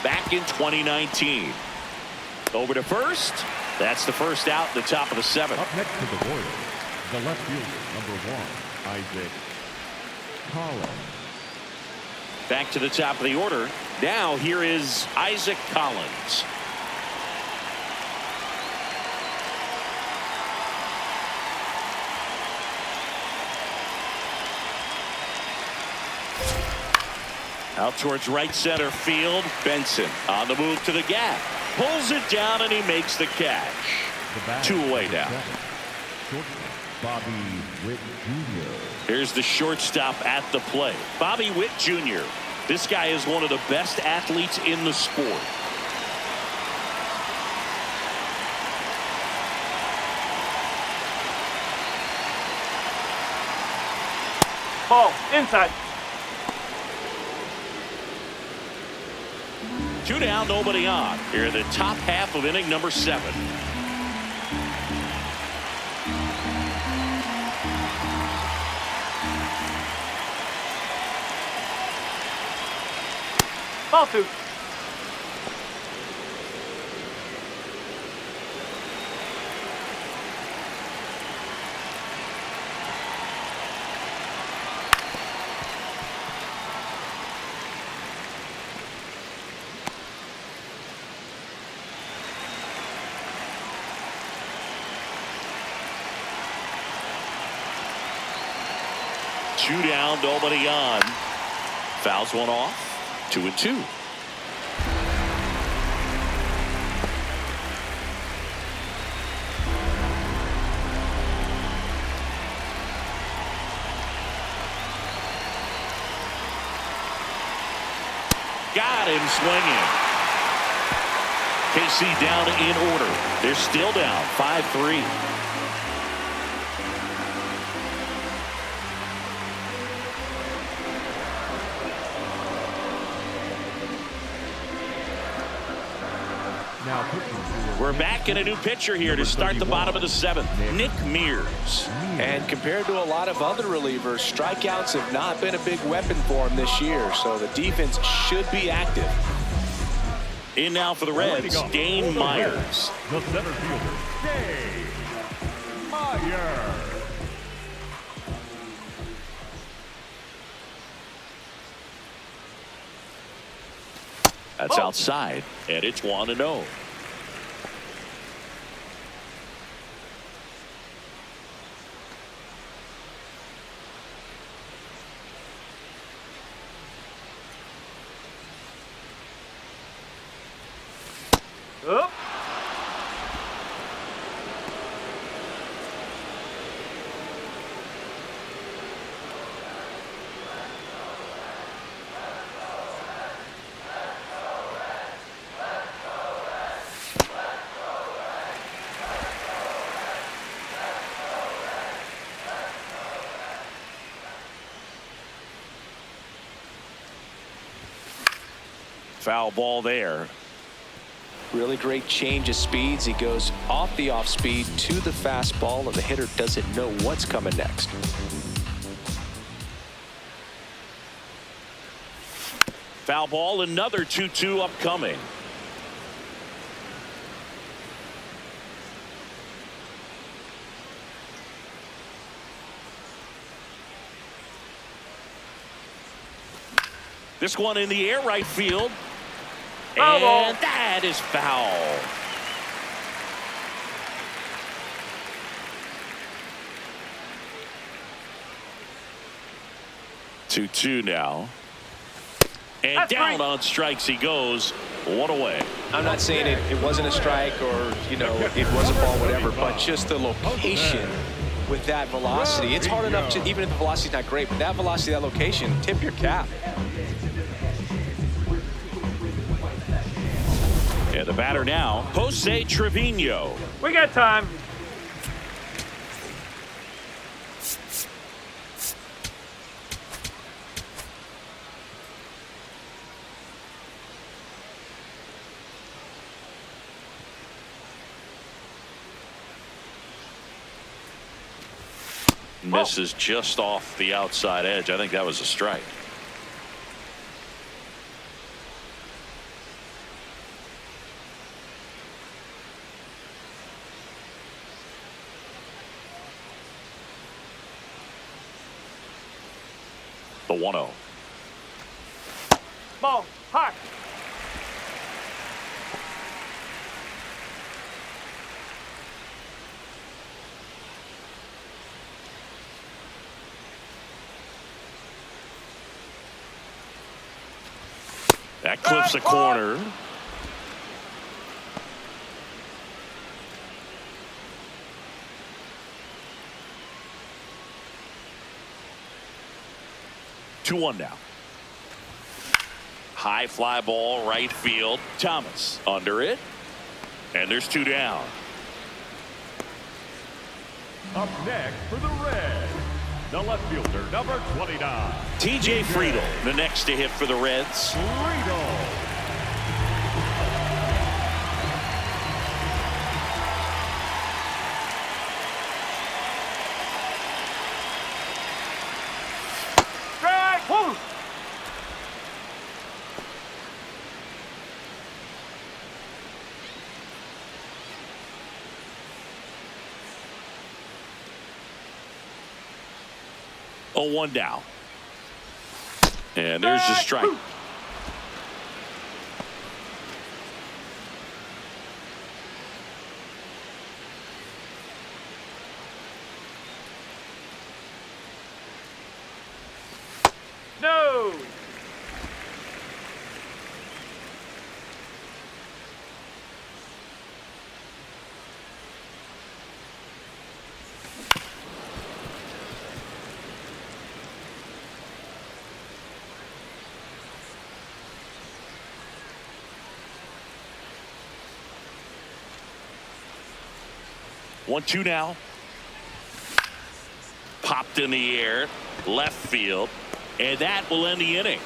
back in 2019. Over to first. That's the first out, the top of the 7th. Up next to the Royals, the left fielder, number 1, Isaac Collins. Back to the top of the order. Now here is Isaac Collins. Out towards right center field. Benson on the move to the gap. Pulls it down and he makes the catch. Two away now. Bobby Witt Jr. Here's the shortstop at the plate. Bobby Witt Jr. This guy is one of the best athletes in the sport. Ball, inside. 2 down, nobody on. Here in the top half of inning number 7. Ball 2. Two down, nobody on. Fouls one off. 2-2. Got him swinging. KC down in order. They're still down 5-3. We're back in a new pitcher here to start the bottom of the 7th. Nick Mears. And compared to a lot of other relievers, strikeouts have not been a big weapon for him this year, so the defense should be active. In now for the Reds, Dane Myers. The center fielder, Dane Myers. That's outside, and it's 1-0. Up. Foul ball there. Really great change of speeds. He goes off the off speed to the fastball, and the hitter doesn't know what's coming next. Foul ball, another 2-2 upcoming. This one in the air, right field. Foul ball. And that is foul. Two now. And That's down right. on strikes he goes. One away. I'm not saying it wasn't a strike or, you know, it was a ball, whatever, but just the location with that velocity. It's hard enough to, even if the velocity's not great, but that velocity, that location, tip your cap. And the batter now, Jose Trevino. We got time. Misses just off the outside edge. I think that was a strike. The 1-0. Ball, high. That clips a corner. Two one now. High fly ball, right field. Thomas under it. And there's two down. Up next for the Reds, the left fielder, number 29. TJ Friedl, the next to hit for the Reds. Friedl. Strike. Woo. Oh, one down. And there's the strike. No. One two now. Popped in the air, left field, and that will end the inning.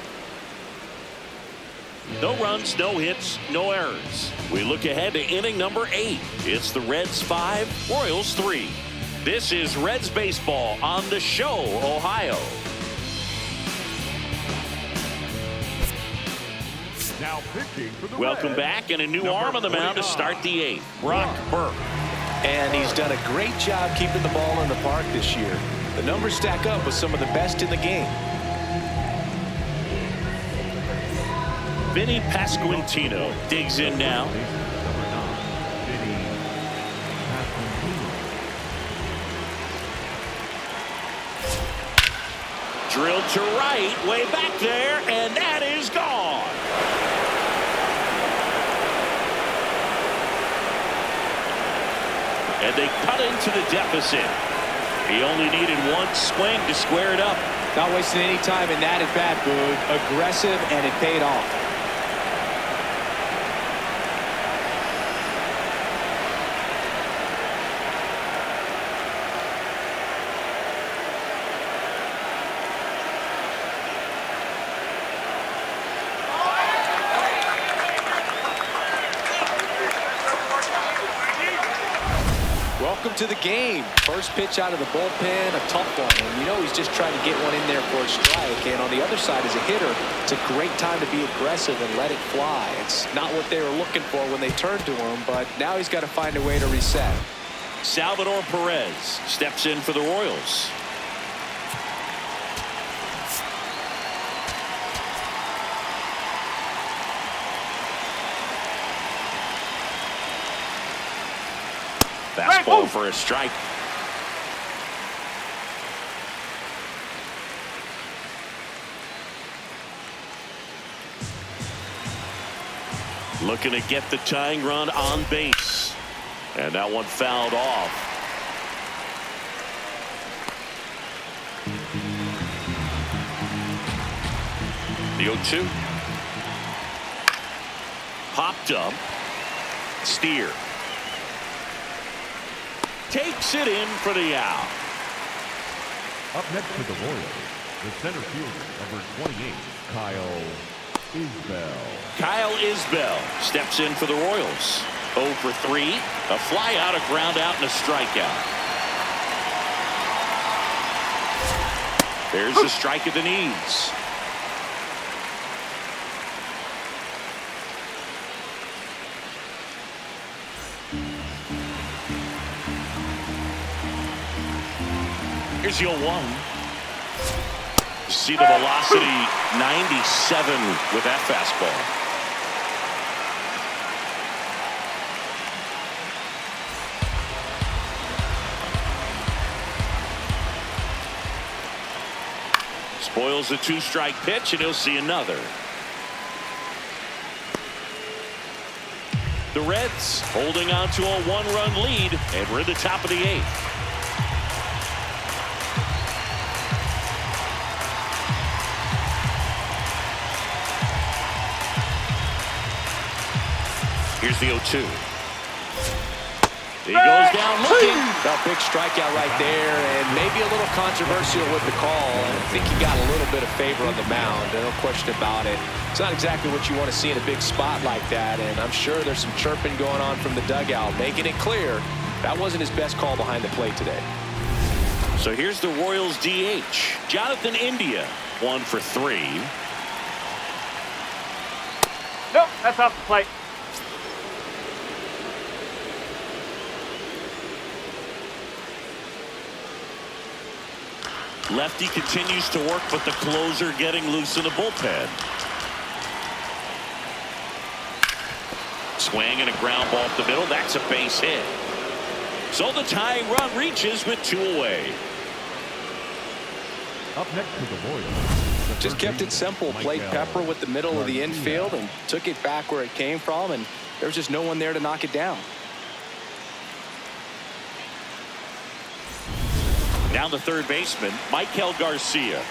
No runs, no hits, no errors. We look ahead to inning number 8. It's the Reds 5, Royals 3. This is Reds baseball on the show, Ohio. Now pitching for the Welcome Reds, back, and a new number arm on the mound to 29. start the 8th. Brock Burke. And he's done a great job keeping the ball in the park this year. The numbers stack up with some of the best in the game. Vinnie Pasquantino digs in now. Number 9, Vinnie Pasquantino. Drilled to right, way back there, and that is gone. And they cut into the deficit. He only needed one swing to square it up. Not wasting any time in that at bat, Boog. Aggressive, and it paid off. Welcome to the game. First pitch out of the bullpen, a tough one. And you know he's just trying to get one in there for a strike. And on the other side, as a hitter, it's a great time to be aggressive and let it fly. It's not what they were looking for when they turned to him, but now he's got to find a way to reset. Salvador Perez steps in for the Royals. Fastball for a strike. Looking to get the tying run on base. And that one fouled off. The 0-2. Popped up. Steer. Takes it in for the out. Up next for the Royals, the center fielder, number 28, Kyle Isbel. Kyle Isbel steps in for the Royals. 0 for 3. A fly out, a ground out, and a strikeout. There's the strike at the knees. Here's the 0-1. See the velocity, 97 with that fastball. Spoils the 2-strike pitch, and he'll see another. The Reds holding on to a one-run lead, and we're in the top of the 8th. Here's the 0-2. He goes down looking. A big strikeout right there, and maybe a little controversial with the call. I think he got a little bit of favor on the mound, no question about it. It's not exactly what you want to see in a big spot like that, and I'm sure there's some chirping going on from the dugout, making it clear that wasn't his best call behind the plate today. So here's the Royals DH, Jonathan India, 1 for 3. Nope, that's off the plate. Lefty continues to work, but the closer getting loose in the bullpen. Swing and a ground ball up the middle. That's a base hit. So the tying run reaches with 2 away. Up next to the Royals. Just kept it simple. Played pepper with the middle of the infield and took it back where it came from, and there was just no one there to knock it down. Now the third baseman, Maikel Garcia.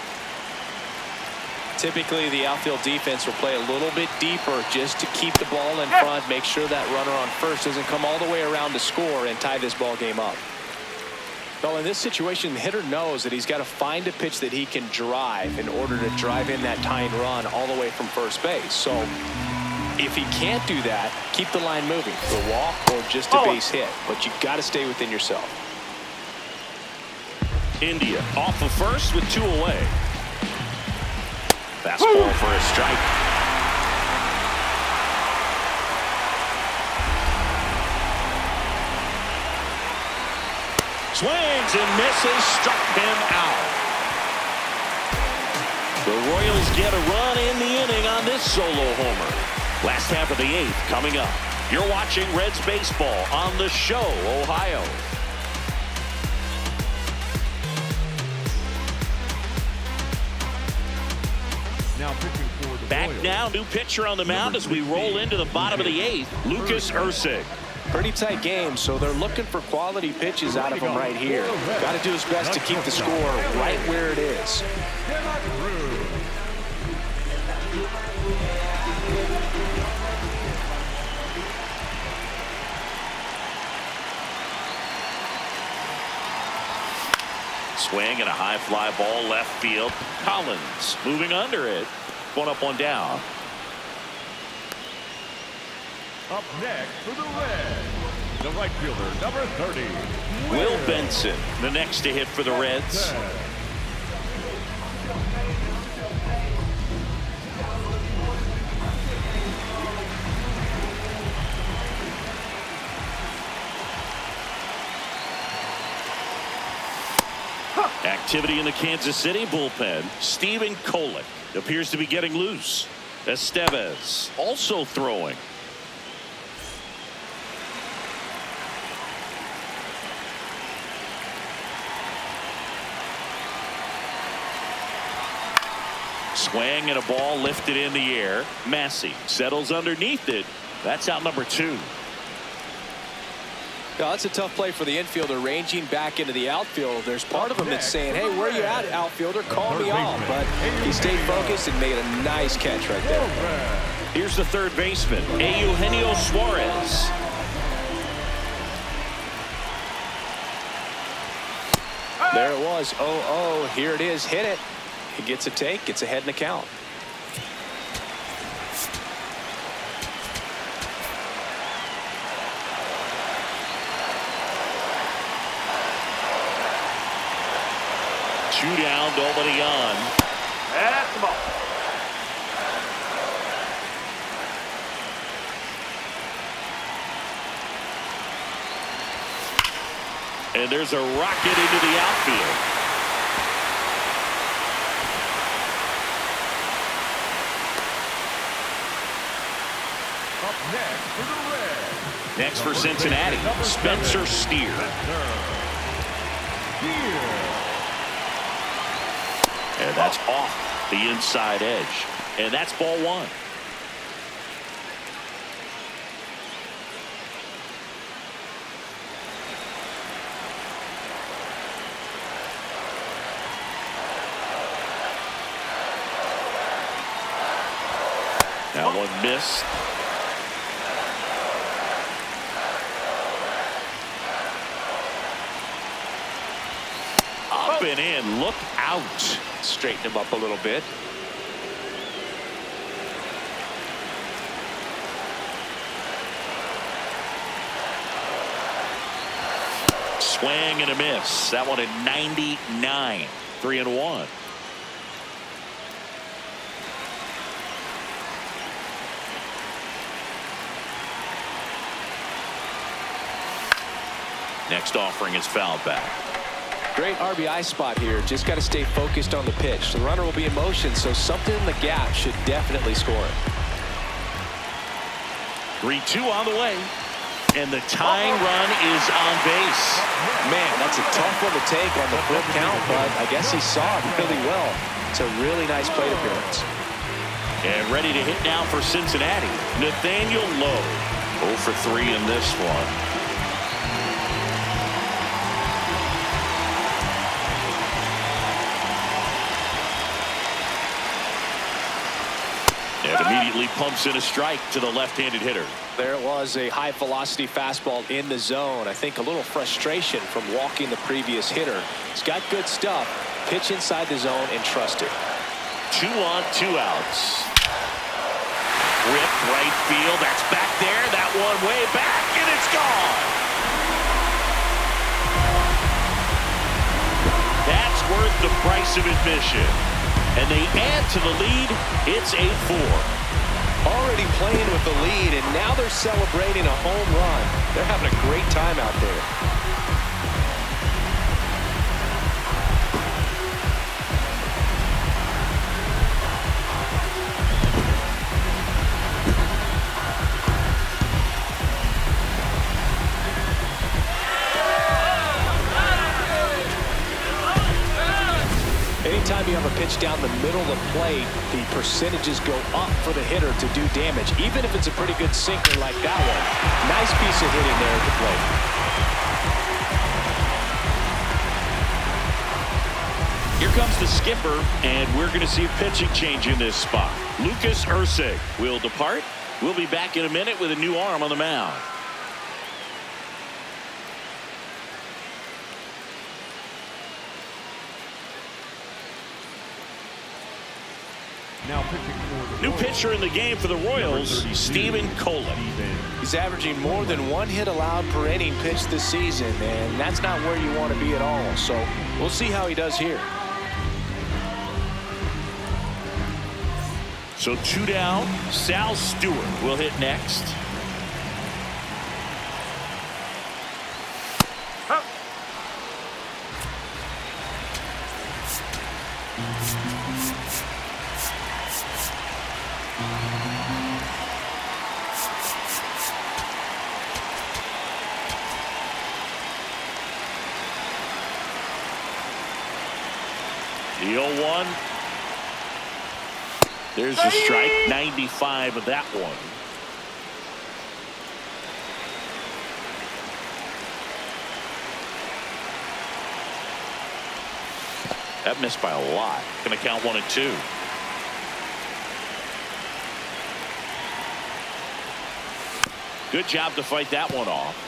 Typically, the outfield defense will play a little bit deeper just to keep the ball in front, make sure that runner on first doesn't come all the way around to score and tie this ball game up. Well, in this situation, the hitter knows that he's got to find a pitch that he can drive in order to drive in that tying run all the way from first base. So if he can't do that, keep the line moving, the walk or just a base hit, but you got to stay within yourself. India off of first with 2 away. Fastball for a strike. Swings and misses, struck him out. The Royals get a run in the inning on this solo homer. Last half of the 8th coming up. You're watching Reds baseball on The Show, Ohio. Back now, new pitcher on the mound as we roll into the bottom of the 8th, Lucas Erceg. Pretty tight game, so they're looking for quality pitches out of him right here. Got to do his best to keep the score right where it is. Swing and a high fly ball left field. Collins moving under it. 1 up, 1 down. Up next for the Reds, the right fielder, number 30, Will Benson, the next to hit for the Reds. Activity in the Kansas City bullpen. Stephen Kolek appears to be getting loose. Estevez also throwing. Swing and a ball lifted in the air. Massey settles underneath it. That's out number 2. Yeah, that's a tough play for the infielder, ranging back into the outfield. There's part of him that's saying, hey, where you at, outfielder? Call me off. But he stayed focused and made a nice catch right there. Here's the third baseman, Eugenio Suarez. There it was. 0-0. Here it is. Hit it. He gets a take, gets ahead in the count. Two down, nobody on. That's the ball. And there's a rocket into the outfield. Up next for the Reds. Next for Cincinnati, Spencer Steer. And that's off the inside edge. And that's ball 1. Now one missed. Up and in. Look out. Straighten him up a little bit. Swing and a miss. That one at 99. 3-1. Next offering is fouled back. Great RBI spot here. Just got to stay focused on the pitch. The runner will be in motion, so something in the gap should definitely score it. 3-2 on the way. And the tying run is on base. Man, that's a tough one to take on the full count, but I guess he saw it really well. It's a really nice plate appearance. And ready to hit now for Cincinnati, Nathaniel Lowe. 0 for 3 in this one. And immediately pumps in a strike to the left-handed hitter. There it was, a high-velocity fastball in the zone. I think a little frustration from walking the previous hitter. He's got good stuff. Pitch inside the zone and trust it. 2 on, 2 outs. Rip right field. That's back there. That one way back, and it's gone. That's worth the price of admission. And they add to the lead. It's 8-4. Already playing with the lead, and now they're celebrating a home run. They're having a great time out there. Anytime you have a pitch down the middle of the plate, the percentages go up for the hitter to do damage, even if it's a pretty good sinker like that one. Nice piece of hitting there at the plate. Here comes the skipper, and we're going to see a pitching change in this spot. Lucas Ursig will depart. We'll be back in a minute with a new arm on the mound. Now pitching for the New Royals. pitcher in the game for the Royals, Stephen Kohler. He's averaging more than 1 hit allowed per inning pitched this season, and that's not where you want to be at all. So we'll see how he does here. So 2 down. Sal Stewart will hit next. The 0-1. There's a strike. 95 of that one. That missed by a lot. Going to count 1 and 2. Good job to fight that one off.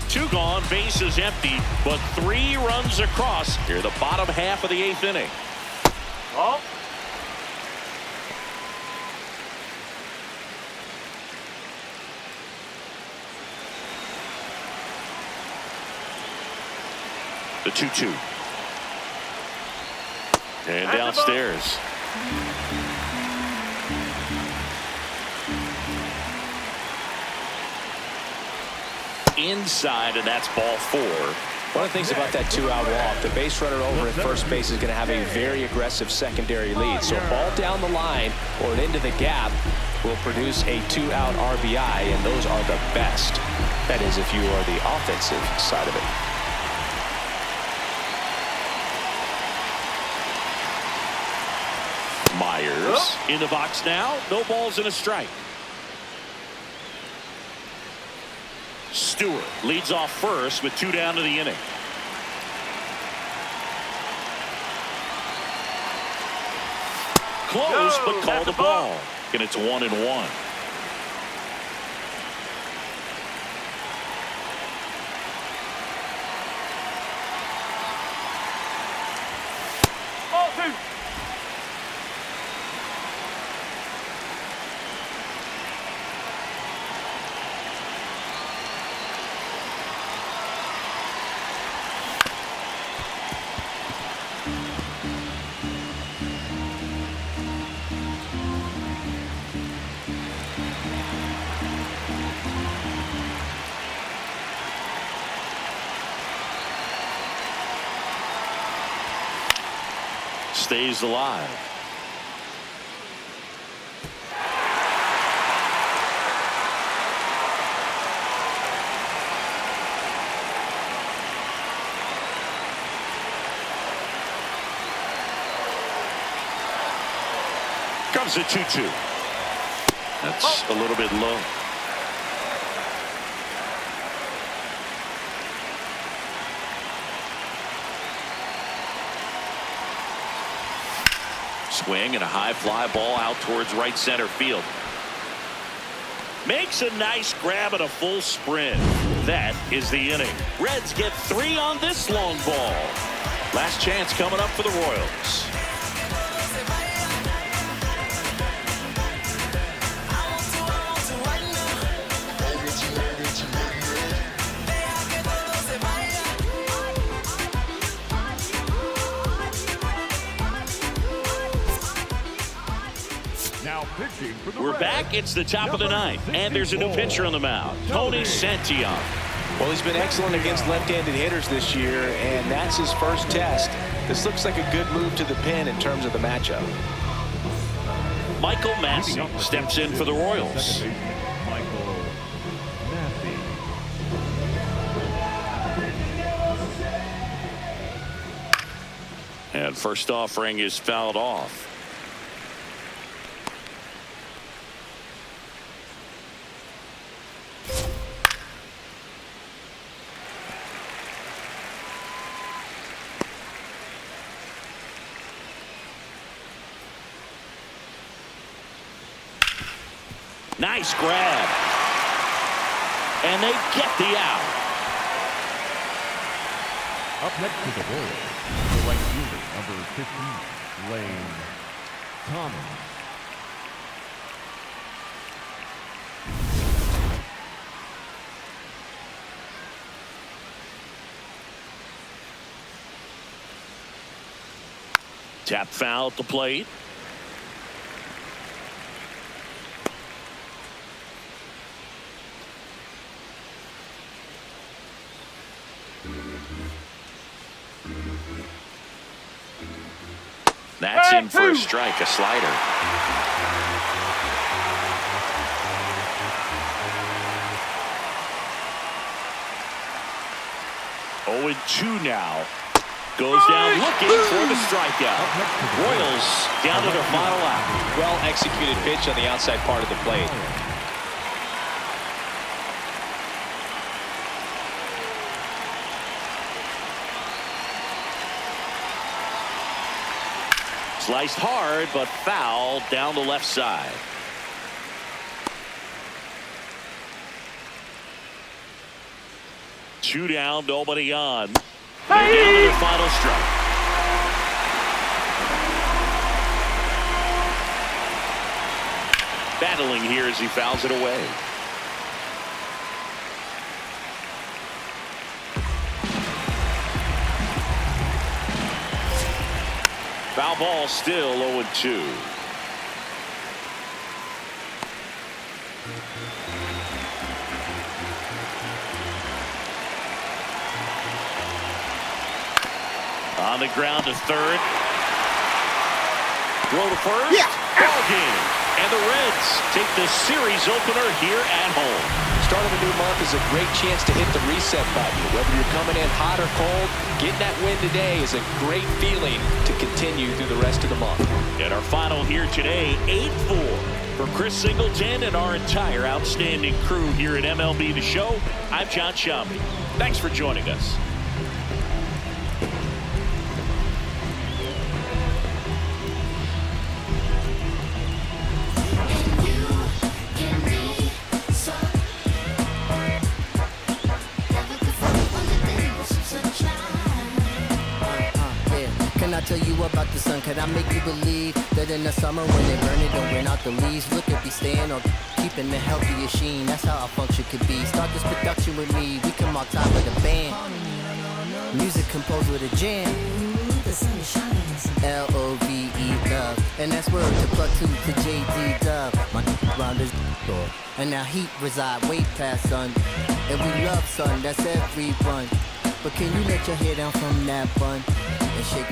2 gone, bases empty, but 3 runs across here the bottom half of the 8th inning. Oh. The 2-2. And downstairs. Inside, and that's ball 4. One of the things about that 2-out walk, the base runner over at first base is going to have a very aggressive secondary lead. So a ball down the line or into the gap will produce a 2-out RBI, and those are the best. That is, if you are the offensive side of it. Myers in the box now. No balls and a strike. Stewart leads off first with 2 down to the inning. close, but called the ball. And it's 1-1. Ball 2. Stays alive. Comes a 2-2. That's a little bit low. Swing and a high fly ball out towards right center field. Makes a nice grab and a full sprint. That is the inning. Reds get 3 on this long ball. Last chance coming up for the Royals. We're back. It's the top of the ninth, and there's a new pitcher on the mound, Tony Santillan. Well, he's been excellent against left-handed hitters this year, and that's his first test. This looks like a good move to the pin in terms of the matchup. Michael Massey steps in for the Royals. Michael Massey. And first offering is fouled off. Nice grab. And they get the out. Up next to the Royals, the right fielder, number 15, Lane Thomas. Tap foul at the plate. That's in for a strike, a slider. Oh, 2 now. Goes down looking for the strikeout. Royals down to their final out. Well executed pitch on the outside part of the plate. Sliced hard, but foul down the left side. Two down, nobody on. They're down to their final strike. Battling here as he fouls it away. Foul ball, still 0-2. On the ground to third. Throw to first. Yeah. Ball game. And the Reds take the series opener here at home. Start of a new month is a great chance to hit the reset button. Whether you're coming in hot or cold, getting that win today is a great feeling to continue through the rest of the month. And our final here today, 8-4. For Chris Singleton and our entire outstanding crew here at MLB The Show, I'm John Shambi. Thanks for joining us. tell you about the sun? Can I make you believe that in the summer when they burn it, don't burn out the leaves? Look at me staying on, keeping the healthiest sheen. That's how our function could be. Start this production with me. We can mark time with the band. Music composed with a jam. L-O-V-E, love. And that's word to plug 2 to J.D. Dub. My round is door. And now heat reside way past sun. And we love sun, that's everyone. But can you let your hair down from that bun and shake